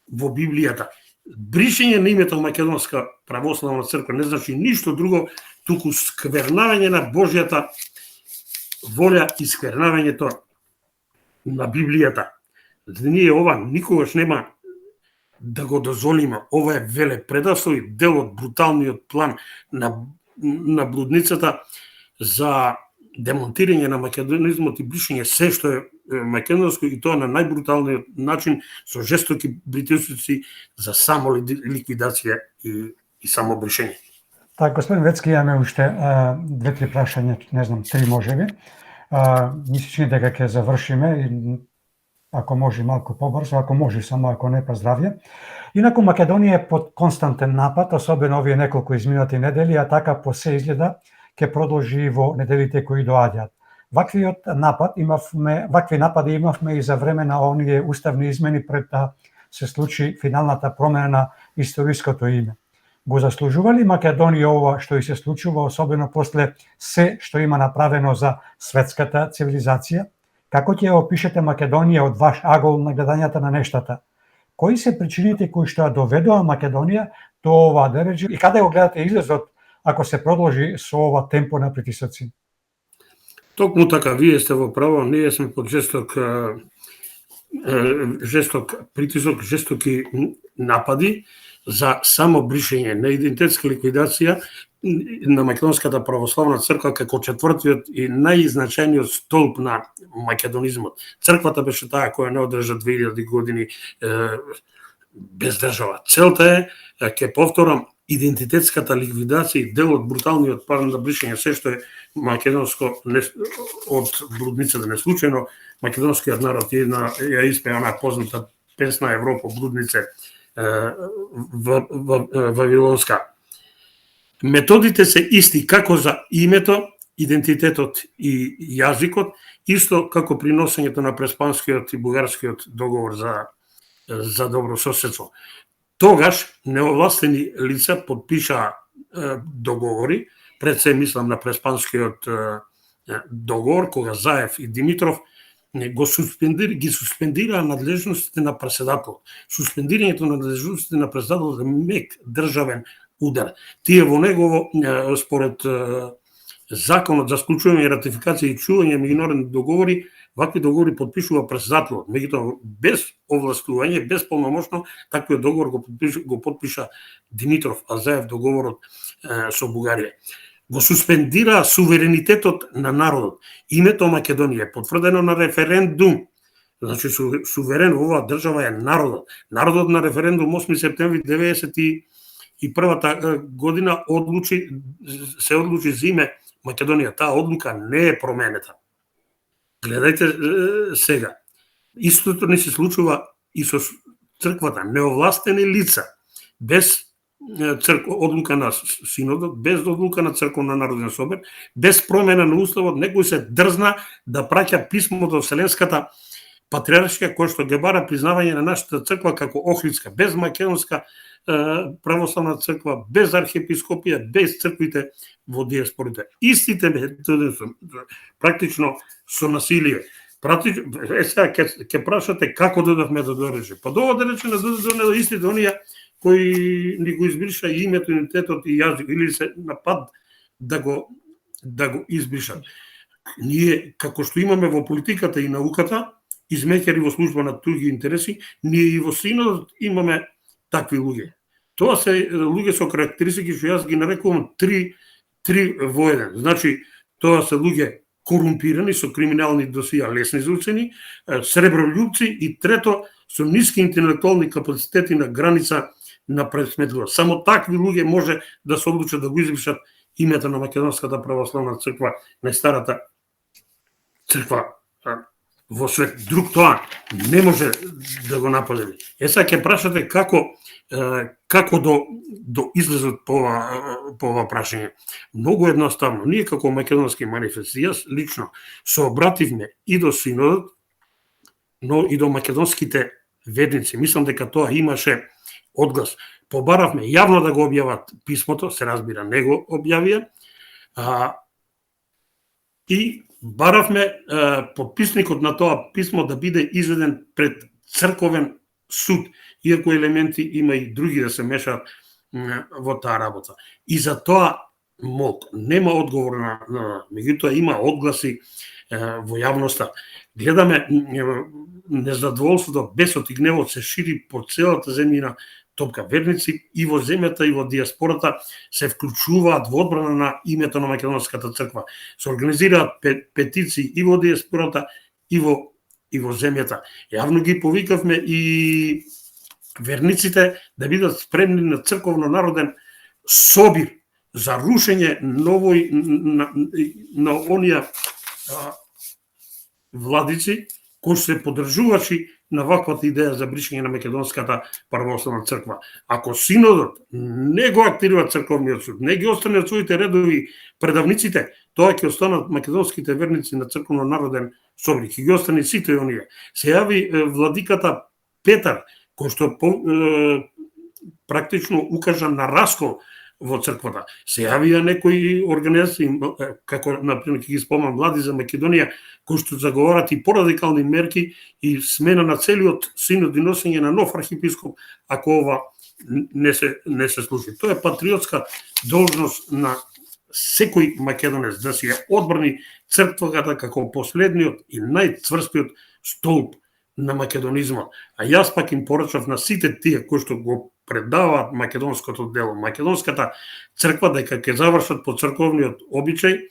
во Библијата. Бришење на името Македонска православна црква не значи ништо друго, туку сквернавање на Божјата волја и сквернавањето на Библијата. Ние ова никогаш нема да го дозволиме ова е велепредавство и дел од бруталниот план на блудницата за демонтирање на македонизмот и бришење се што е македонско и тоа на најбруталниот начин со жестоки притисоци за само ликвидација и само бришење. Так, господин Вецки, имаме уште 2-3 прашања, не знам, 3 можеби. Ми се чини дека ќе завршиме и ако може малку побрзо, ако може само, ако не, па здравје. Инаку Македонија е под константен напад, особено овие неколку изминати недели, а така по се изгледа ќе продолжи во неделите кои доаѓаат. Вакви напади имавме и за време на оние уставни измени пред да се случи финалната промена на историското име. Го заслужува ли Македонија ова што и се случува, особено после се што има направено за светската цивилизација? Како ќе опишете Македонија од ваш агол на гледањата на нештата? Кои се причините кои што ја доведоа Македонија до ова дереже и каде го гледате излезот ако се продолжи со ова темпо на притисоци? Токму така, вие сте во право, ние сме под жесток притисок, жестоки напади за само бришење на идентитетска ликвидација на Македонската православна црква како четвртиот и најзначајниот столб на македонизмот. Црквата беше таа која не одржа 2000 години без држава. Целта е, ќе повторам, идентитетската ликвидација и дел од бруталниот план на бришење се што е македонско од блудницата. Неслучајно македонскиот народ ја испеа она позната песна Европа блуднице вавилонска. Методите се исти како за името, идентитетот и јазикот, исто како при носењето на преспанскиот и бугарскиот договор за добрососедство. Тогаш неовластени лица подпишаа договори, пред се мислам на преспанскиот договор, кога Заев и Димитров ги суспендираа надлежностите на председател. Суспендирањето на надлежностите на председател е мек државен удар. Тие во негово, според законот за склучување, ратификација и чување меѓународни договори, вакви договори подпишува председателот. Меѓутоа, без овластување, без полномошно, таквиот договор го подпиша Димитров, а Заев договорот со Бугарија. Го суспендира суверенитетот на народот. Името Македонија е потврдено на референдум. Значи, суверен во оваа држава е народот. Народот на референдум 8 септември 1991 година се одлучи за име Македонија. Таа одлука не е променета. Гледајте сега. Истото не се случува и со црквата. Неовластени лица, без одлука на синодот, без одлука на црковна народен собор, без промена на уставот, некој се дрзна да праќа писмо до Вселенската патриаршија кој што ги бара признавање на нашата црква како Охридска, без македонска православна црква, без архиепископија, без црквите во диаспорите. Истите методи практично со насилие. Сега ќе прашате како додавме до дореже. Па до ова рече на истите оние кои ни го избриша и името, идентитетот и јазик, или се напад да го избришат. Ние, како што имаме во политиката и науката, измеќари во служба на туѓи интереси, ние и во синодот имаме такви луѓе. Тоа се луѓе со карактеристики што јас ги нарекувам три во еден. Значи, тоа се луѓе корумпирани со криминални досија, лесни за уцени, сребролюбци и трето со ниски интелектуални капацитети на граница на пресметливост. Само такви луѓе може да се одлучат да го избришат името на Македонската православна црква, најстарата црква во свет. Друг тоа не може да го нападеме. Сега ќе прашате како до излезот по ова прашање. Многу едноставно. Ние како македонски манифест, јас лично се обративме и до синодот, но и до македонските ведници. Мислам дека тоа имаше одглас. Побаравме јавно да го објават писмото, се разбира, не го објавија, и баравме подписникот на тоа писмо да биде изведен пред црковен суд, иако елементи има и други да се мешаат во таа работа. И за тоа молк. Нема одговор меѓутоа има одгласи во јавноста. Гледаме незадоволството, бесот и гневот се шири по целата земјина топка. Верници и во земјата и во диаспората се вклучуваат во одбрана на името на Македонската црква. Се организираат петиции и во диаспората и во земјата. Јавно ги повикавме и верниците да бидат спремни на црковно-народен собир за рушење на онија владици кои се поддржувачи на ваквата идеја за бришење на Македонската православна црква. Ако синодот не го активира црковниот суд, не ги остане од своите редови предавниците, тоа ќе останат македонските верници на црковно-народен собир, ќе ги остане сите оние. Се јави владиката Петар, кој што практично укажа на раскол во црквата. Се јавија некои организации, како например ќе ги спомнам Млади за Македонија, кои што заговарат и порадикални мерки и смена на целиот синод и носење на нов архиепископ, ако ова не се случи. Тоа е патриотска должност на секој македонец да си ја одбрани црквата како последниот и најцврстиот столб на македонизмот. А јас пак им порачав на сите тие кои што го предаваат македонското дело, македонската црква, дека ќе завршат по црковниот обичај,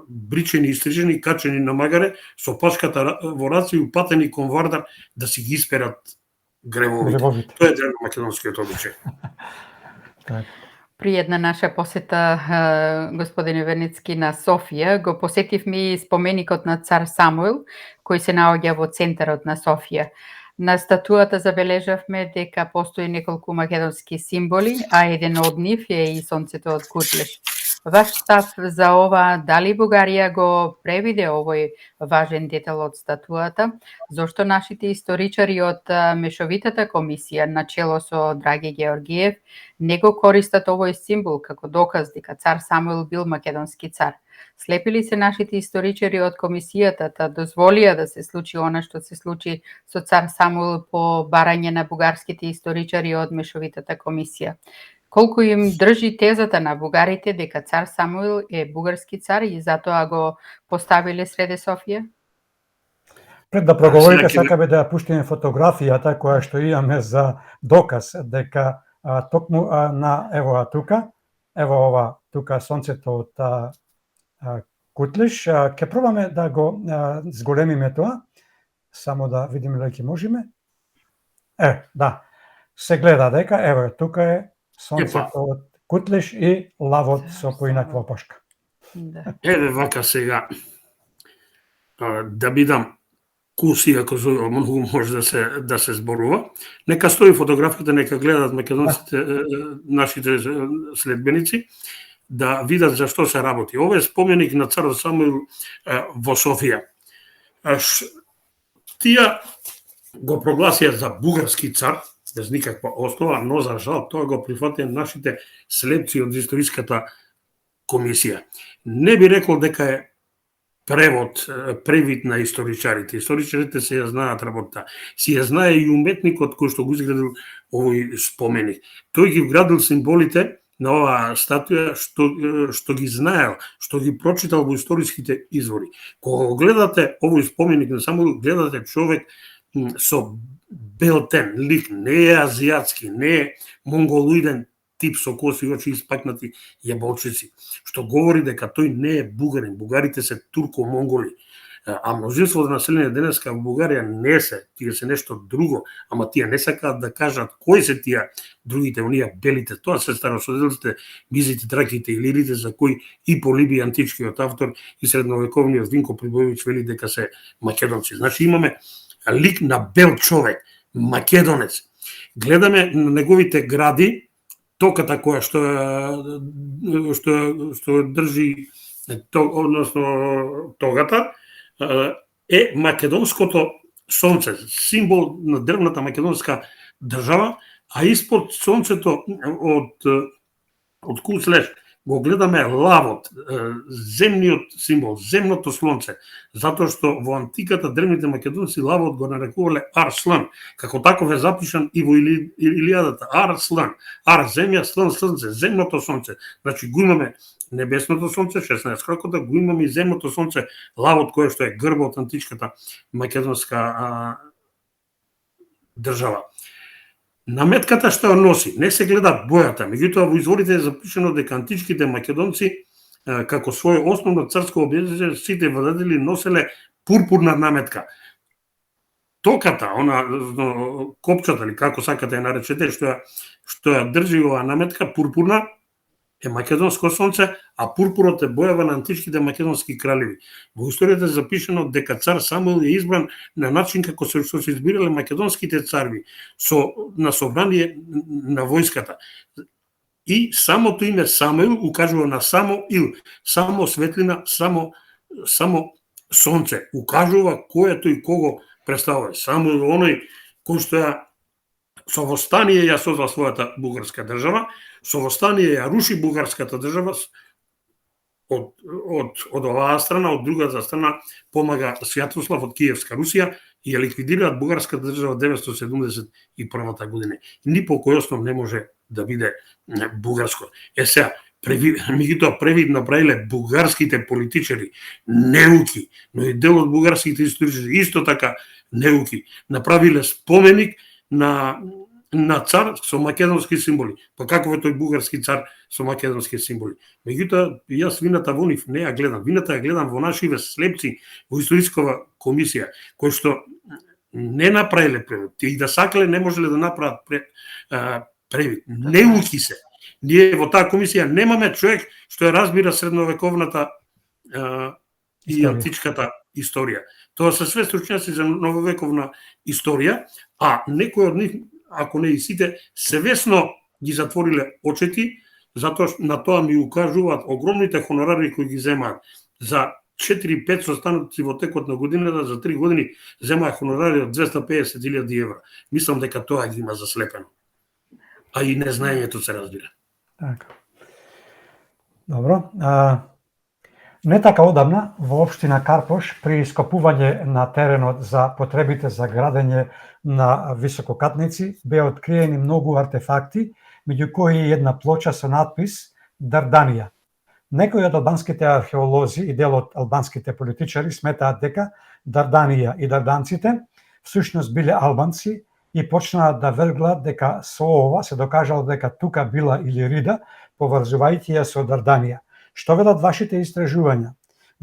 бричени, истрижени, качени на магаре, со пашката во раце и упатени кон Вардар да си ги исперат гревовите. Тоа е дел на македонскиот обичај. При една наша посета, господине Верницки, на Софија, го посетивме и споменикот на цар Самуил, кој се наоѓа во центарот на Софија. На статуата забележавме дека постои неколку македонски символи, а еден од нив е и сонцето од Кутлеш. Ваш став за ова, дали Бугарија го превиде овој важен детал од статуата? Зошто нашите историчари од Мешовитата комисија, начело со Драги Георгиев, не го користат овој символ како доказ дека цар Самуил бил македонски цар? Слепили се нашите историчари од комисијата да дозволија да се случи она што се случи со цар Самуил по барање на бугарските историчари од Мешовитата комисија? Колку им држи тезата на бугарите дека цар Самуил е бугарски цар и затоа го поставиле среде Софија? Пред да проговорите, сакаме да ја пуштиме фотографијата која што имаме за доказ дека токму на ево ова тука сонцето од Кутлиш. Ќе пробаме да го зголемиме тоа, само да видиме дали ќе можеме. Да, се гледа дека ево тука е сонцето од Кутлиш и лавот со поинаква опашка. Еве вака сега да бидам куси, ако многу може да се зборува. Нека стои фотографите, нека гледат македонците, нашите следбеници, да видат за што се работи. Ова е споменик на царот Самуил во Софија. Тие го прогласија за бугарски цар, без никаква основа, но за жал тоа го прифатија нашите слепци од историската комисија. Не би рекол дека е превид на историчарите. Историчарите се ја знаат работа. Си ја знае и уметникот кој што го изградил овој споменик. Тој ги вградил символите на оваа статуја што ги знаел, што ги прочитал во историските извори. Кога гледате овој споменик, не само гледате човек со белтен лик, не е азијатски, не е монголоиден тип со коси очи испакнати јаболчици, што говори дека тој не е бугарин. Бугарите се турко-монголи, а мнозинството население денеска во Бугарија не се, тие се нешто друго, ама тие не сакаат да кажат кои се тие другите, оние белите. Тоа се старосоделците, мизите, траките и лирите, за кои и Полиби, античкиот автор, и средновековниот Винко Прибојовиќ вели дека се македонци. Значи имаме лик на бел човек, македонец. Гледаме на неговите гради, токата која што држи, односно тогата, е македонското сонце, символ на древната македонска држава, а испод сонцето од Кутлеш го гледаме лавот, земниот символ, земното слонце, затоа што во антиката древните македонци лавот го нарекувале Арслан, како таков е запишан и во Илијадата. Арслан, Ар земја, Слан слнце, земното сонце. Значи го имаме небесното сонце, 16 крокота, го имаме и земното сонце, лавот кој што е грб од античката македонска држава. Наметката што ја носи, не се гледа бојата, меѓутоа во изворите е запишено дека античките македонци како своје основно царско обележје сите владетели носеле пурпурна наметка. Токата, она копчата или како сакате ја наречете, што ја држи оваа наметка пурпурна е македонско сонце, а пурпурот е бојава на античките македонски кралеви. Во историјата е запишено дека цар Самуил е избран на начин како се избирале македонските царви на собрание на војската. И самото име Самуил укажува на само ил, само светлина, само сонце. Укажува кој е тој кого представува. Самуил оној кој што со востание ја созда својата бугарска држава, со востание ја руши бугарската држава од оваа страна, од другата страна помага Свјатослав од Киевска Русија и ја ликвидираат бугарската држава 971 година. Ни по кој основ не може да биде бугарско. Сега, меѓутоа превид направиле бугарските политичари неуки, но и дел од бугарските историчари исто така неуки, направиле споменик на цар со македонски символи. Па каков е тој бугарски цар со македонски символи? Меѓутоа, јас вината во нив не ја гледам. Вината ја гледам во нашиве слепци во историскова комисија, кои што не направиле превид. И да сакале не можеле да направат превид. Неуки се. Ние во таа комисија немаме човек што ја разбира средновековната и античката историја. Тоа се све стручњаци за нововековна историја, а некои од нив, ако не и сите, севесно ги затвориле очите, затоа на тоа ми укажуваат огромните хонорари кои ги земаат. За 4-5 состаноци во текот на годината, за 3 години земаа хонорари од 250.000 евра. Мислам дека тоа ги има заслепено. А и незнаењето се разбира. Така. Добро. Не така одамна, во општина Карпош, при ископување на теренот за потребите за градење на висококатници, беа откриени многу артефакти, меѓу кои и една плоча со надпис Дарданија. Некои од албанските археолози и дел од албанските политичари сметаат дека Дарданија и дарданците всушност биле албанци и почнаа да верглаат дека со ова се докажало дека тука била Илирида, поврзувајќи ја со Дарданија. Што велат вашите истражувања?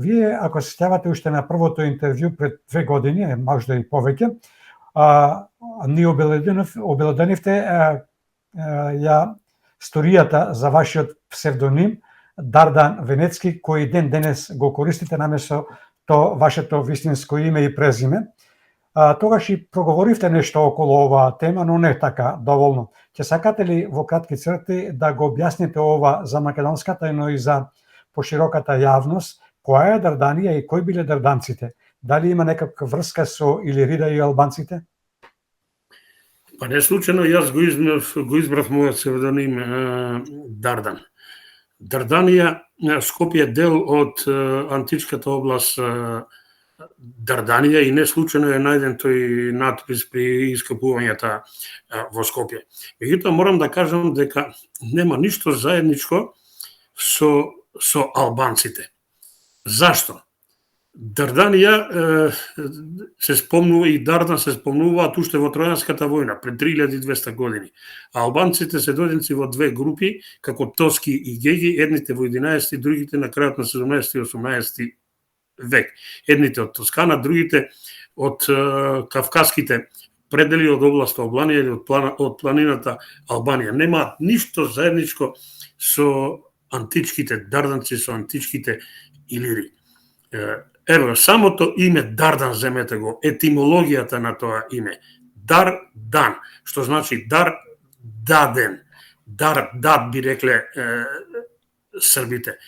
Вие, ако се сеќавате уште на првото интервју пред 2 години, можда и повеќе, ни обелоденивте ја сторијата за вашиот псевдоним Дардан Венецки, кој ден денес го користите наместо вашето вистинско име и презиме. Тогаш и проговоривте нешто околу оваа тема, но не така доволно. Ќе сакате ли во кратки црти да го објасните ова за македонската, но и за пошироката јавност, која е Дарданија и кои биле дарданците? Дали има некаква врска со Илирида и албанците? Па не случајно јас го избрав мојот псевдоним Дардан. Дарданија, Скопје дел од античката област Дарданија и не случајно е најден тој надпис при ископувањата во Скопје. Меѓутоа морам да кажам дека нема ништо заедничко со албанците. Зашто? Дарданија се спомнува и Дардан се спомнуваат уште во Тројанската војна пред 3200 години. А албанците се дојденци во две групи, како Тоски и Геги, едните во 11, другите на крајот на 17 и 18 век. Едните од Тоскана, другите од кавказските предели од областа Албанија или од планината Албанија. Нема ништо заедничко со античките дарданци, со античките илири. Ево, самото име Дардан, земете го, етимологијата на тоа име. Дар-дан, што значи дар даден. Дар-дад би рекле србите.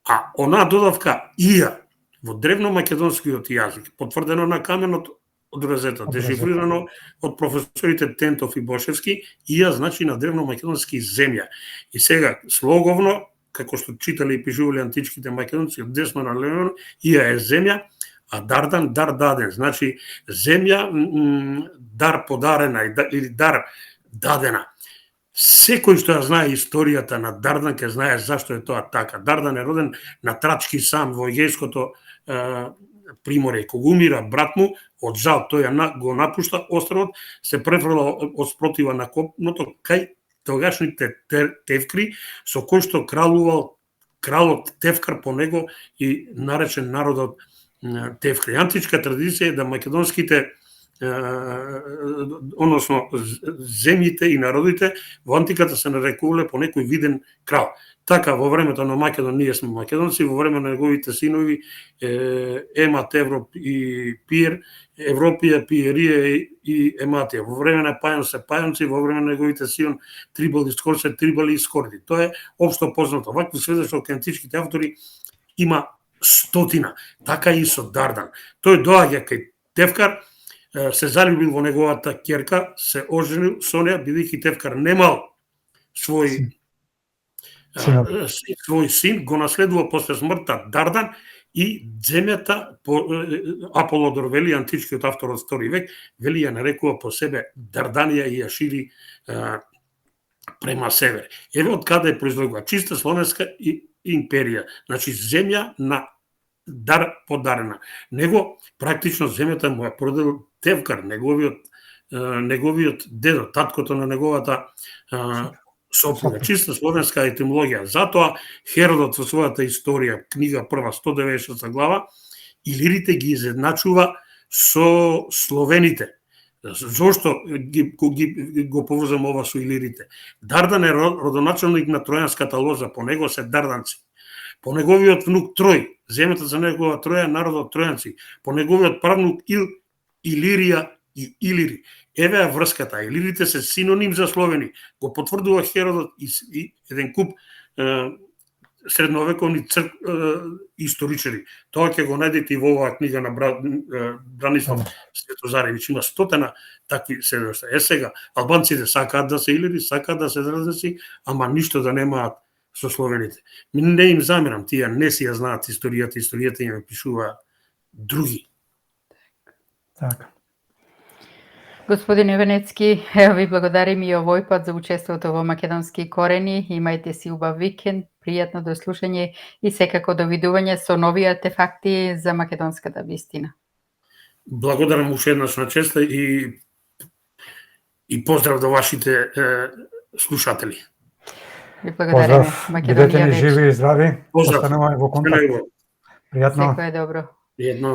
А она додавка ија во древномакедонскиот јазик, потврдено на каменот од Розета, дешифрирано од професорите Тентов и Бошевски, ија значи на древномакедонски земја. И сега слоговно, како што читали и пишували античките македонци од десно на лево, ија е земја, а Дардан дар даден, значи земја дар подарена или дар дадена. секој што ја знае историјата на Дардан ќе знае зашто е тоа така. Дардан е роден на Трачки сам во Егејското приморје. Кога умира брат му, од жал тој го напушта островот, се префрла од спротива на копното кај тогашните тевкри, со кој што кралувал кралот Тевкар по него и наречен народот Тевкри. Античка традиција е да македонските односно земјите и народите во антиката се нарекувале по некој виден крал. Така во времето на Македон ние сме македонци, во време на неговите синови Емат, Европ и Пиер, Европија, Пиерија и Ематија. Во време на Пајон се пајонци, во време на неговите сион Трибал и Скор се трибали и скорди. Тоа е општо познато. Вакви сведоштва кај античките автори има стотина. Така и со Дардан. Тој доаѓа кај Тевкар, се залюбил во неговата ќерка, се оженил со неа, бидејќи Тевкар немал свој син, го наследува после смртта Дардан и земјата, Аполодор вели, античкиот автор од 2 век, вели ја нарекува по себе Дарданија и ја шири према север. Еве од каде произлегува чиста славенска империја, значи земја на дар подарена. Него практично земјата му ја продел Тевкар, неговиот дедо, таткото на неговата сопруга. Чиста словенска етимологија. Затоа Херодот во својата историја, книга прва, 196 глава, илирите ги изедначува со словените. Зошто го поврзам ова со илирите? Дардан е родоначалник на тројанската лоза, по него се дарданци. По неговиот внук Трој, земјата за негова Троја, народот Тројанци. По неговиот правнук Илирија и Илири. Еве ја врската. Илирите се синоним за словени. Го потврдува Херодот и еден куп средновековни историчари. Тоа ќе го најдете и во оваа книга на Бранислав Светозаревич. Има стотина такви сведоштва. Сега, албанците сакаат да се илири, сакаат да се дарданци, ама ништо да немаат со словените. Не им замерам, тие не си ја знаат историјата им пишува други. Така. Господине Венецки, ево ви благодарим и овој пат за учеството во Македонски корени. Имајте си убав викенд, пријатно дослушање и секако довидување со нови артефакти за македонската вистина. Благодарам уште еднаш на честа и поздрав до вашите слушатели. Ви благодариме. Бидете ни живи и здрави. Поздрав. Остануваме во контакт. Пријатно. Секој е добро. Пријатно.